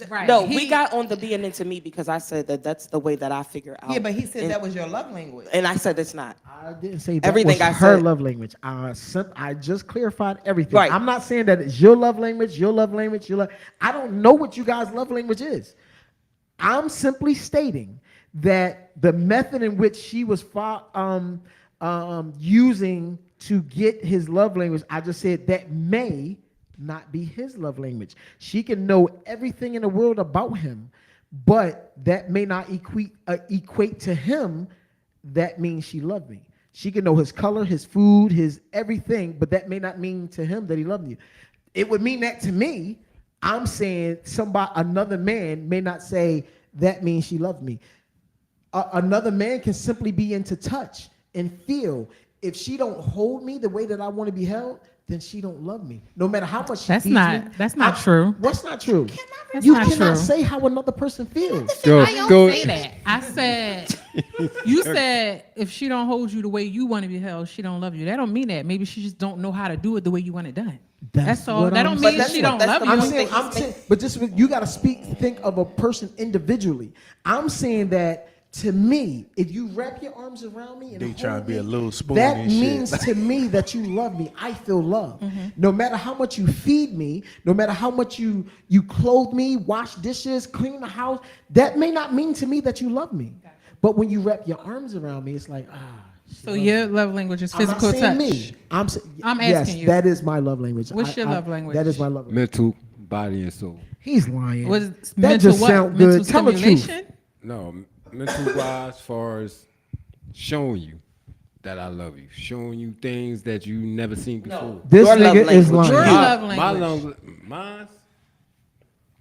S5: Right.
S6: No, we got on the being into me because I said that that's the way that I figure out.
S3: Yeah, but he said
S6: And-
S3: that was your love language.
S6: And I said it's not.
S2: I didn't say that
S6: Everything
S2: was
S6: I
S2: her
S6: said-
S2: love language. I just clarified everything.
S6: Right.
S2: I'm not saying that it's your love language, your love language, your love. I don't know what you guys' love language is. I'm simply stating that the method in which she was using to get his love language, I just said that may not be his love language. She can know everything in the world about him, but that may not equate to him. That means she loved me. She can know his color, his food, his everything, but that may not mean to him that he loves you. It would mean that to me. I'm saying another man may not say that means she loved me. Another man can simply be into touch and feel. If she don't hold me the way that I want to be held, then she don't love me. No matter how much she
S5: That's
S2: feeds
S5: not-
S2: me.
S5: that's not true.
S2: What's not true?
S5: That's
S2: You
S5: not
S2: cannot
S5: true.
S2: say how another person feels.
S1: Go,
S5: I don't
S1: go.
S5: say that. I said, you said if she don't hold you the way you want to be held, she don't love you. That don't mean that. Maybe she just don't know how to do it the way you want it done. That's all.
S2: what
S5: That
S2: I'm
S5: don't
S2: saying.
S5: mean she don't love
S2: I'm
S5: you.
S2: saying, but just you got to think of a person individually. I'm saying that to me, if you wrap your arms around me and
S4: They
S2: hold
S4: trying to be
S2: me,
S4: a little spoon
S2: that
S4: and shit.
S2: means to me that you love me. I feel love.
S5: Mm-hmm.
S2: No matter how much you feed me, no matter how much you clothe me, wash dishes, clean the house, that may not mean to me that you love me. But when you wrap your arms around me, it's like
S5: So your love language is
S2: I'm not
S5: physical
S2: saying
S5: touch.
S2: me. I'm
S5: asking
S2: yes,
S5: you.
S2: that is my love language.
S5: What's your love language?
S2: That is my love language.
S1: Mental, body, and soul.
S2: He's lying.
S5: Was
S2: that
S5: mental
S2: just
S5: what?
S2: sound
S5: Mental
S2: good. Tell the truth.
S5: stimulation?
S1: No, mental wise, as far as showing you that I love you, showing you things that you never seen before.
S2: This
S6: Your love
S2: nigga is
S6: language.
S2: lying.
S5: Your love
S1: My
S5: language.
S1: mine's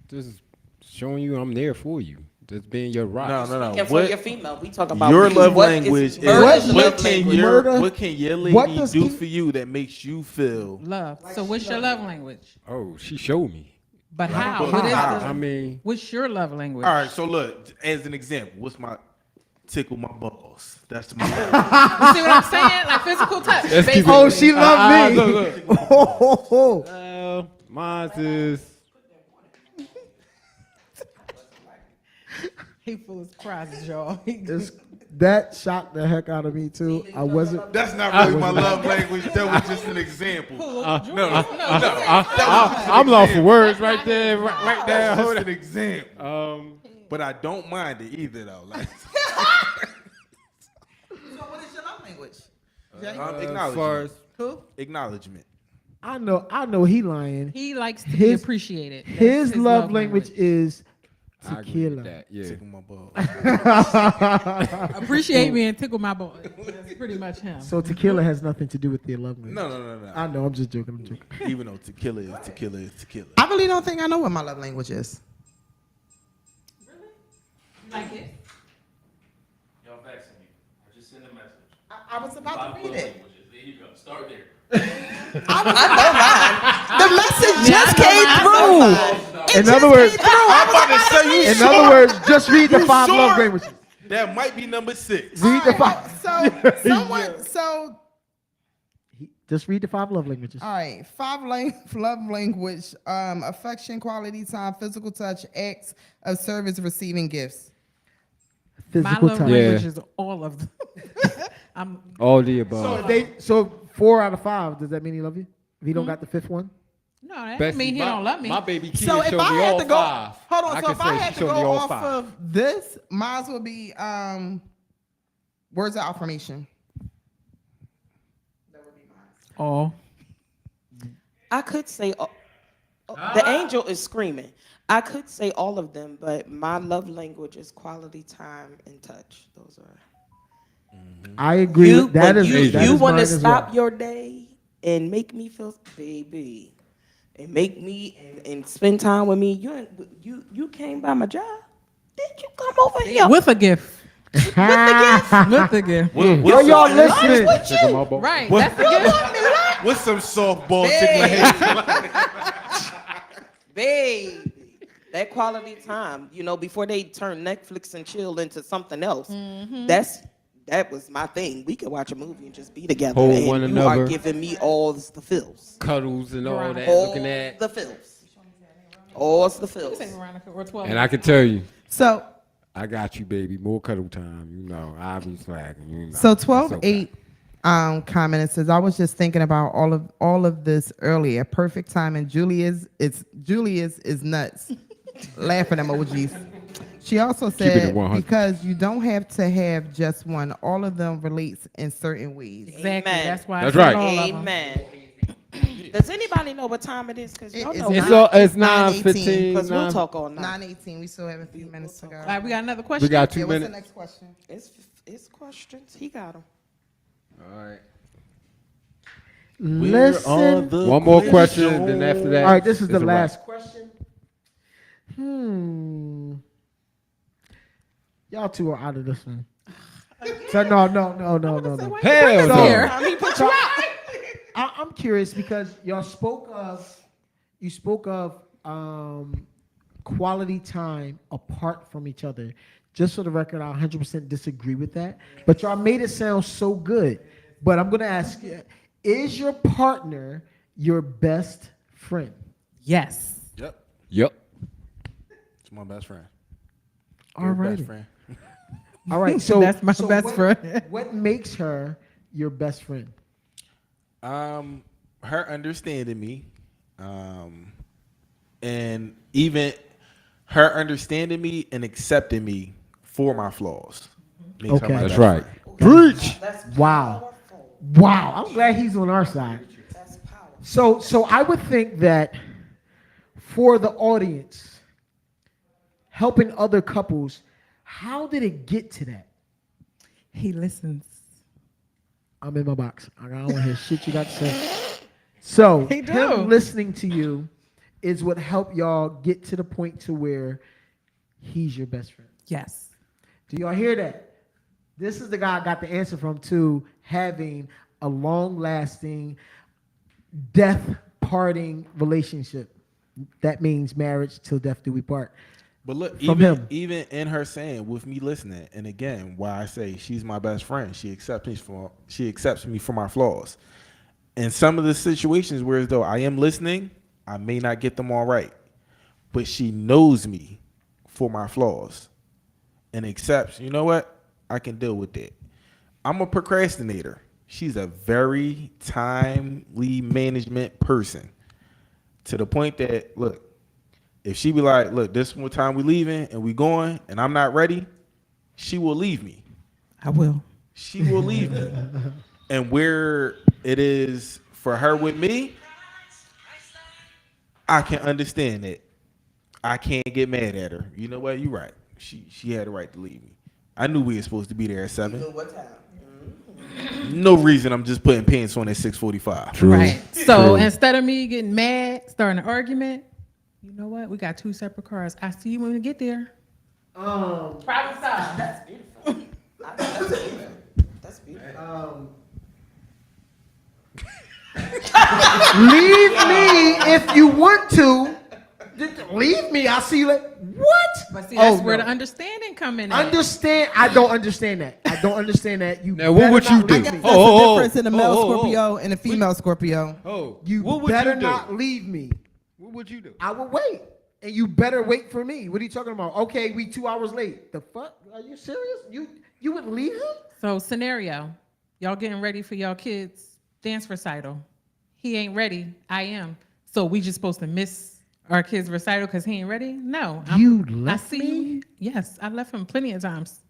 S1: just showing you I'm there for you. Just being your rock.
S4: No.
S6: And for your female, we talk about
S4: Your love
S6: what
S4: language is
S6: Murder's
S2: what
S6: love
S4: can
S6: language.
S4: your
S2: Murder?
S4: what can your
S2: What
S4: lady
S2: does
S4: do
S2: he-
S4: for you that makes you feel?
S5: Love. So what's your love language?
S1: Oh, she showed me.
S5: But how?
S4: but
S5: What is
S4: how?
S5: the,
S1: I mean,
S5: what's your love language?
S4: All right, so look, as an example, what's my tickle my balls? That's my love.
S5: You see what I'm saying? Like physical touch.
S1: Let's keep it-
S2: Oh, she loved me.
S1: look. Mine is
S5: He full of cries, y'all.
S2: That shocked the heck out of me too. I wasn't.
S4: That's not really my love language. That was just an example.
S1: I'm lost for words right there, right there.
S4: That's
S1: Hold
S4: just an
S1: on.
S4: example. But I don't mind it either, though. Like,
S3: So what is your love language?
S1: As far as
S4: acknowledgement.
S2: I know he lying.
S5: He likes to be
S2: His-
S5: appreciated. That's
S2: His love language is
S1: I agree with
S2: tequila.
S1: that. Yeah.
S4: Tickle my balls.
S5: Appreciate me and tickle my boy. That's pretty much him.
S2: So tequila has nothing to do with your love language.
S4: No.
S2: I know. I'm just joking. I'm joking.
S4: Even though tequila is tequila.
S3: I really don't think I know what my love language is.
S5: Like it?
S7: Y'all vexing me. I just sent a message.
S3: I was about to read it.
S7: There you go. Start there.
S3: The message just came through.
S2: In other words,
S4: I'm about to say you
S2: in
S4: sure?
S2: other words, just read the
S4: You
S2: 5 love
S4: sure?
S2: languages.
S4: That might be number 6.
S2: Read the 5.
S3: So
S2: Just read the 5 love languages.
S3: all right, 5 love language: affection, quality time, physical touch, acts of service, receiving gifts.
S5: My
S2: Physical
S5: love
S2: touch.
S5: language is all of them. I'm
S1: All the above.
S2: So 4 out of 5. Does that mean he love you? If he don't got the 5th one,
S5: no, that
S1: Bessie,
S5: doesn't mean he
S1: my-
S5: don't love me.
S1: My baby Kia
S3: So if
S1: showed
S3: I
S1: me
S3: had
S1: all
S3: to go,
S1: 5.
S3: hold on. So
S1: can
S3: if I
S1: say
S3: had
S1: she
S3: to
S1: showed
S3: go
S1: me all
S3: off
S1: 5.
S3: of this, mine would be words of affirmation. That would be mine.
S5: Oh,
S6: I could say the angel is screaming. I could say all of them, but my love language is quality time and touch. Those are.
S2: I agree.
S6: You,
S2: with that.
S6: but
S2: Is
S6: you,
S2: that
S6: you
S2: is
S6: want
S2: mine
S6: to
S2: as
S6: stop
S2: well.
S6: your day and make me feel, baby, and make me and spend time with me. You came by my job. Did you come over here?
S5: with a gift. With a gift.
S2: Yo, y'all listening?
S5: Right. That's the gift.
S4: With some softball tickling.
S6: Baby, that quality time, before they turn Netflix and chill into something else. That was my thing. We could watch a movie and just be together.
S1: Hold
S6: and
S1: one
S6: you
S1: another.
S6: are giving me all the feels.
S1: Cuddles and all that.
S6: All
S1: Looking at.
S6: the feels. All the feels.
S5: Say Veronica or 12.
S1: And I can tell you,
S3: So
S1: I got you, baby. More cuddle time. I'll be slacking.
S3: So
S1: It's
S3: 12-8 comment says, I was just thinking about all of this earlier. Perfect time, and Julius is nuts. Laughing emojis. She also
S1: it
S3: said,
S1: at 100.
S3: because you don't have to have just one. All of them relates in certain ways.
S5: Exactly.
S6: Amen.
S5: That's why.
S1: That's
S5: I said
S1: right.
S5: all of them.
S6: Amen. Does anybody know what time it is? Because y'all know.
S1: It's 9:15.
S6: 'Cause we'll talk all night.
S3: 9:18. We still have a few minutes to go.
S5: All right, we got another question.
S1: We got 2
S3: Yeah, what's the
S1: minutes.
S3: next question?
S6: It's questions. He got them.
S1: All right.
S2: Listen.
S1: One more question, then after that.
S2: All right, this is the
S1: it's a
S2: last
S1: wrap.
S2: question. Y'all two are out of this one. So no.
S1: Hell
S2: So-
S1: no.
S2: I'm curious because you spoke of quality time apart from each other. Just for the record, I 100% disagree with that. But y'all made it sound so good. But I'm gonna ask you: is your partner your best friend?
S5: Yes.
S1: Yep.
S4: It's my best friend.
S2: All
S4: Your
S2: right.
S4: best friend.
S2: All right. So
S5: That's my best friend.
S2: What makes her your best friend?
S4: Her understanding me, and even her understanding me and accepting me for my flaws. Makes her
S2: Okay.
S4: my
S1: That's
S4: best
S1: right.
S4: friend.
S1: Preach.
S2: Wow. I'm glad he's on our side. So I would think that for the audience, helping other couples, how did it get to that?
S5: He listens.
S2: I'm in my box. I don't want to hear shit you got to say. So
S5: He do.
S2: him listening to you is what helped y'all get to the point to where he's your best friend.
S5: Yes.
S2: Do y'all hear that? This is the guy I got the answer from to having a long-lasting, death-parting relationship. That means marriage till death do we part.
S4: But look,
S2: From him.
S4: even in her saying with me listening, and again, why I say she's my best friend, she accepts me for my flaws. In some of the situations where as though I am listening, I may not get them all right, but she knows me for my flaws and accepts. You know what? I can deal with that. I'm a procrastinator. She's a very timely management person to the point that look. If she be like, look, this is what time we leaving and we going and I'm not ready, she will leave me.
S5: I will.
S4: She will leave me. And where it is for her with me, I can understand it. I can't get mad at her. You know what? You're right. She had the right to leave me. I knew we were supposed to be there at 7.
S6: What time?
S4: No reason I'm just putting pants on at 6:45.
S5: Right. So instead of me getting mad, starting an argument, you know what? We got 2 separate cars. I see you when we get there. Private side.
S6: That's beautiful. That's beautiful. That's beautiful.
S2: Leave me if you want to. Leave me. I'll see you later. What?
S5: But see, that's where
S2: no.
S5: the understanding come in. At.
S2: Understand? I don't understand that. I don't understand that. You
S1: Now, what would
S2: better
S1: you
S2: not
S1: do?
S2: leave
S3: That's
S2: me.
S3: the difference in a male Scorpio and a female Scorpio.
S1: Oh,
S2: You
S1: what would
S2: better
S1: you do?
S2: not leave me.
S1: What would you do?
S2: I will wait. And you better wait for me. What are you talking about? Okay, we 2 hours late. The fuck? Are you serious? You would leave him?
S5: So scenario, y'all getting ready for y'all kids' dance recital. He ain't ready. I am. So we just supposed to miss our kids' recital because he ain't ready? No.
S2: You
S5: I
S2: left
S5: see
S2: me?
S5: you. Yes, I left him plenty of times.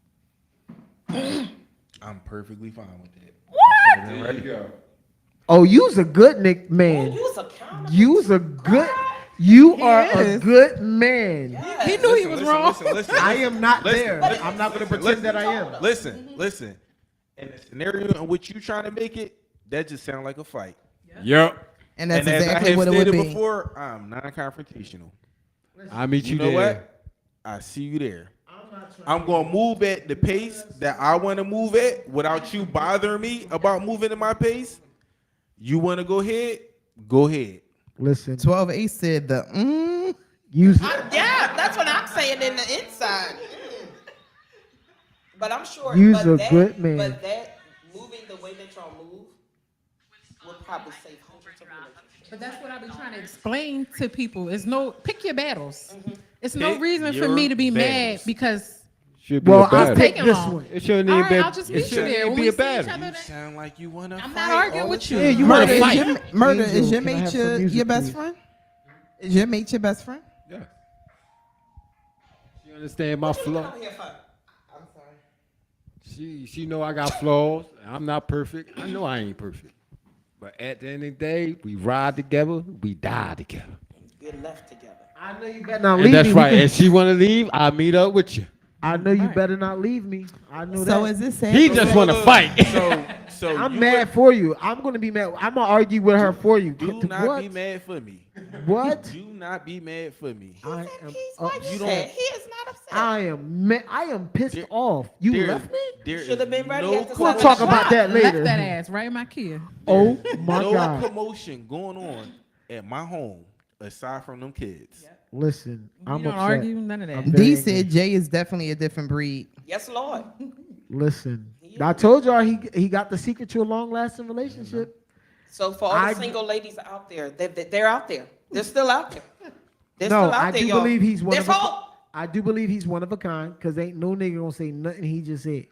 S4: I'm perfectly fine with that.
S5: What?
S1: There you go.
S2: Oh, you's a good Nick man.
S6: You's a comic.
S2: You's a good. You are a
S5: is.
S2: good man.
S5: He knew he was wrong.
S4: Listen,
S2: I am not
S4: Listen,
S2: there.
S4: listen,
S2: I'm not going to
S4: listen,
S2: pretend that I am.
S4: Listen. In the scenario in which you trying to make it, that just sounds like a fight.
S1: Yep.
S3: And that's
S4: and as I
S3: exactly
S4: have
S3: what it would
S4: stated
S3: be.
S4: before, I'm non-confrontational.
S1: I'll meet you
S4: You know
S1: there.
S4: what? I see you there. I'm gonna move at the pace that I want to move at without you bothering me about moving at my pace. You want to go ahead? Go ahead.
S2: Listen,
S3: 12A said the
S2: use
S6: Yeah, that's what I'm saying in the inside. But I'm sure.
S2: You's
S6: but
S2: a
S6: that,
S2: good man.
S6: But that moving the way that y'all move will probably save hundreds of relationships.
S5: But that's what I be trying to explain to people. It's no pick your battles. It's no
S4: Pick
S5: reason for
S4: your
S5: me to be mad
S4: battles.
S5: because
S1: Should be
S2: Well,
S1: a
S2: I'll
S1: battle.
S2: take
S5: taking
S2: this
S5: long.
S2: one.
S1: It shouldn't
S5: All
S1: even
S5: right,
S1: be.
S5: I'll just
S1: It
S5: meet you
S1: shouldn't
S5: there.
S1: even
S5: When
S1: be
S5: we
S1: a
S5: see each
S1: battle.
S5: other,
S4: You sound like you want to
S5: I'm
S4: fight.
S5: not arguing
S4: all
S5: with
S4: the
S5: you.
S4: time.
S5: You
S3: Murder.
S5: wanna fight.
S3: Is your
S2: Angel, can I
S3: mate
S2: have some
S3: your
S2: music,
S3: best
S2: please?
S3: friend? Is your mate your best friend?
S1: Yeah. She understand my flaw.
S6: I'm sorry.
S1: She know I got flaws. I'm not perfect. I know I ain't perfect. But at the end of the day, we ride together. We die together.
S6: Get left together.
S2: I know you better not
S1: And
S2: leave
S1: that's
S2: me.
S1: right. If she want to leave, I'll meet up with you.
S2: I know you
S5: Right.
S2: better not leave me. I know
S3: So
S2: that.
S3: is this sad?
S1: He just want to fight.
S4: So
S2: I'm
S4: you
S2: mad for you. I'm gonna be mad. I'm gonna argue with her for you.
S4: Do not be mad for me.
S2: What?
S4: Do not be mad for me.
S2: I am.
S3: He's
S2: uh,
S3: like
S4: you
S3: that.
S4: don't-
S3: He is not upset.
S2: I am pissed
S4: There-
S2: off. You
S4: There-
S2: left me.
S4: There
S6: Should have
S4: is
S6: been ready
S4: no
S6: at the
S2: We'll
S6: seven
S2: talk
S6: o'clock.
S2: about that later.
S5: Left that ass right in my Kia.
S2: Oh my
S4: no
S2: God!
S4: commotion going on at my home aside from them kids.
S2: Listen, I'm
S5: You don't
S2: upset.
S5: argue none of that.
S2: I'm very
S3: D
S2: angry.
S3: said Jay is definitely a different breed.
S6: Yes, Lord.
S2: Listen, I told y'all he got the secret to a long lasting relationship.
S6: So for all the single ladies out there, they're out there. They're still out there. They're
S2: No,
S6: still out
S2: I
S6: there,
S2: do
S6: y'all.
S2: believe he's one
S6: There's
S2: of a.
S6: hope.
S2: I do believe he's one of a kind because ain't no nigga gonna say nothing he just said.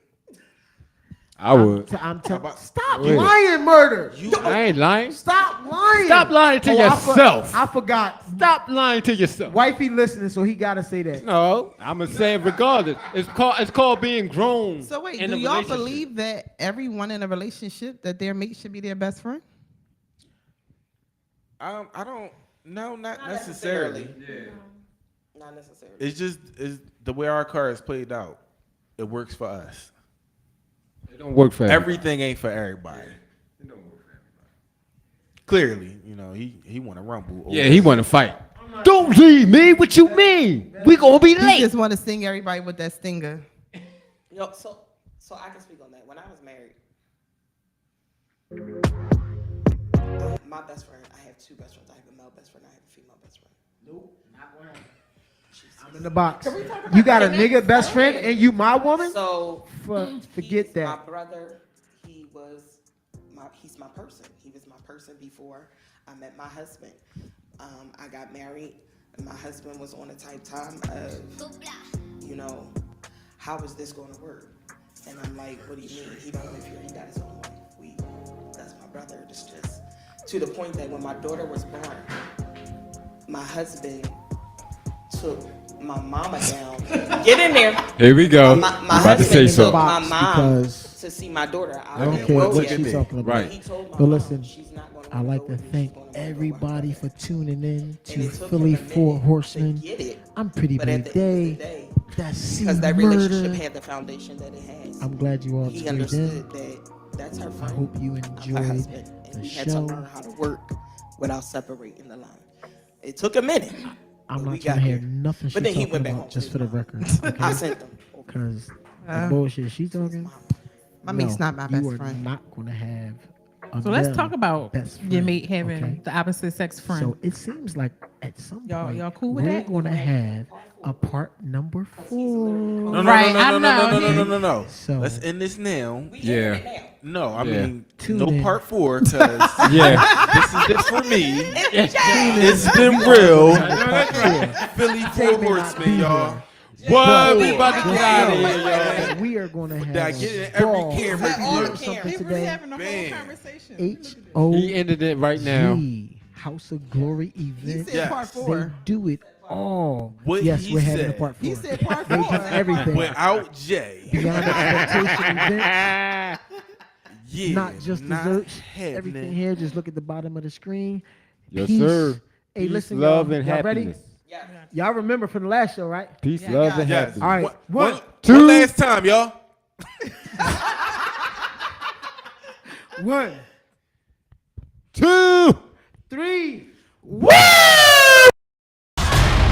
S1: I would.
S2: I'm telling. Stop
S1: Wait.
S2: lying, murder.
S1: I ain't lying.
S2: Stop lying.
S1: Stop lying to yourself.
S2: I forgot.
S1: Stop lying to yourself.
S2: Wifey listening, so he gotta say that.
S1: No, I'm gonna say it regardless. It's called being grown.
S3: So wait,
S1: in
S3: do
S1: a
S3: y'all
S1: relationship.
S3: believe that everyone in a relationship that their mate should be their best friend?
S4: I don't. No, not necessarily.
S6: Not necessarily.
S4: It's just the way our car is played out. It works for us.
S1: It don't work for everybody.
S4: Everything ain't for everybody. Clearly, he want to rumble.
S1: Yeah, he want to fight. Don't leave me. What you mean? We gonna be
S3: He
S1: late.
S3: just want to sting everybody with that stinger.
S6: So I can speak on that. When I was married, my best friend, I have two best friends. I have a male best friend. I have a female best friend.
S2: Nope, not one. I'm in the box. You got a nigga best friend and you my woman?
S6: So
S2: Forget
S6: he's
S2: that.
S6: My brother, he's my person. He was my person before I met my husband. I got married, and my husband was on a type time of, how is this going to work? And I'm like, what do you mean? He don't live here. He got his own wife. That's my brother. It's just to the point that when my daughter was born, my husband took my mama down. Get in there.
S1: Here we go.
S6: My
S1: I'm about to say
S6: husband took
S1: so.
S6: my mom
S2: because
S6: to see my daughter.
S2: I don't care what she's talking about.
S1: Right.
S6: He told my
S2: But
S6: mom
S2: listen,
S6: she's not gonna
S2: I like to
S6: go with me,
S2: thank
S6: she's gonna go with
S2: everybody
S6: her
S2: for
S6: husband.
S2: tuning in
S6: And
S2: to
S6: it took
S2: Philly
S6: him a minute
S2: 4
S6: to
S2: Horsemen.
S6: get it,
S2: I'm Pretty
S6: but at
S2: Big
S6: the end of the
S2: Day.
S6: day,
S2: That's C
S6: because that relationship
S2: Murder.
S6: had the foundation that it has.
S2: I'm glad you all
S6: He
S2: tuned
S6: understood
S2: in.
S6: that that's her
S2: I
S6: friend.
S2: hope you
S6: I'm her
S2: enjoyed
S6: husband, and
S2: the
S6: we had to
S2: show.
S6: learn how to work without separating the line. It took a minute.
S2: I'm
S6: but we
S2: not trying
S6: got
S2: to hear
S6: there.
S2: nothing she's
S6: But then he
S2: talking
S6: went back
S2: about,
S6: home
S2: just
S6: to
S2: for the
S6: his mom.
S2: record.
S6: I
S2: Okay?
S6: sent them.
S2: Because the bullshit she's talking.
S3: My mate's not my best
S2: You are
S3: friend.
S2: not going to have a
S5: So let's
S2: male
S5: talk about
S2: best
S5: your
S2: friend,
S5: mate having
S2: okay?
S5: the opposite sex friend.
S2: So it seems like at some point
S5: Y'all cool with
S2: we're
S5: that?
S2: going to have a part number 4.
S4: No,
S5: Right, I know.
S4: No.
S2: So-
S4: Let's end this now.
S1: Yeah.
S4: No, I
S1: Yeah.
S4: mean
S2: Tune
S4: no
S2: in.
S4: part 4 because
S1: Yeah.
S4: this is just for me. It's been real. Philly4 Horsemen, y'all.
S1: What? We about to get out of here, y'all.
S2: We are going to have
S4: That get in every
S2: ball.
S4: camera
S2: If you
S4: view.
S2: learn something today.
S4: Man.
S2: H-O-G
S1: He ended it right now.
S2: House of Glory event.
S3: He said part
S2: They
S3: 4.
S2: do it all.
S4: What
S2: yes,
S4: he
S2: we're having a
S4: said.
S2: part 4.
S3: He said part
S2: They
S3: 4.
S2: do everything.
S4: Without Jay.
S2: Beyond expectation event.
S4: Yeah.
S2: Not just
S4: not
S2: desserts.
S4: happening.
S2: Everything here. Just look at the bottom of the screen.
S1: Yes,
S2: Peace.
S1: sir.
S2: Hey,
S1: Peace,
S2: listen,
S1: love,
S2: y'all.
S1: and
S2: Y'all ready?
S1: happiness.
S2: Y'all remember from the last show, right?
S1: Peace, love, and
S4: Yes.
S1: happiness.
S2: All right.
S4: One,
S2: One,
S1: two.
S4: last time, y'all.
S2: 1,
S1: 2,
S2: 3.
S1: Woo!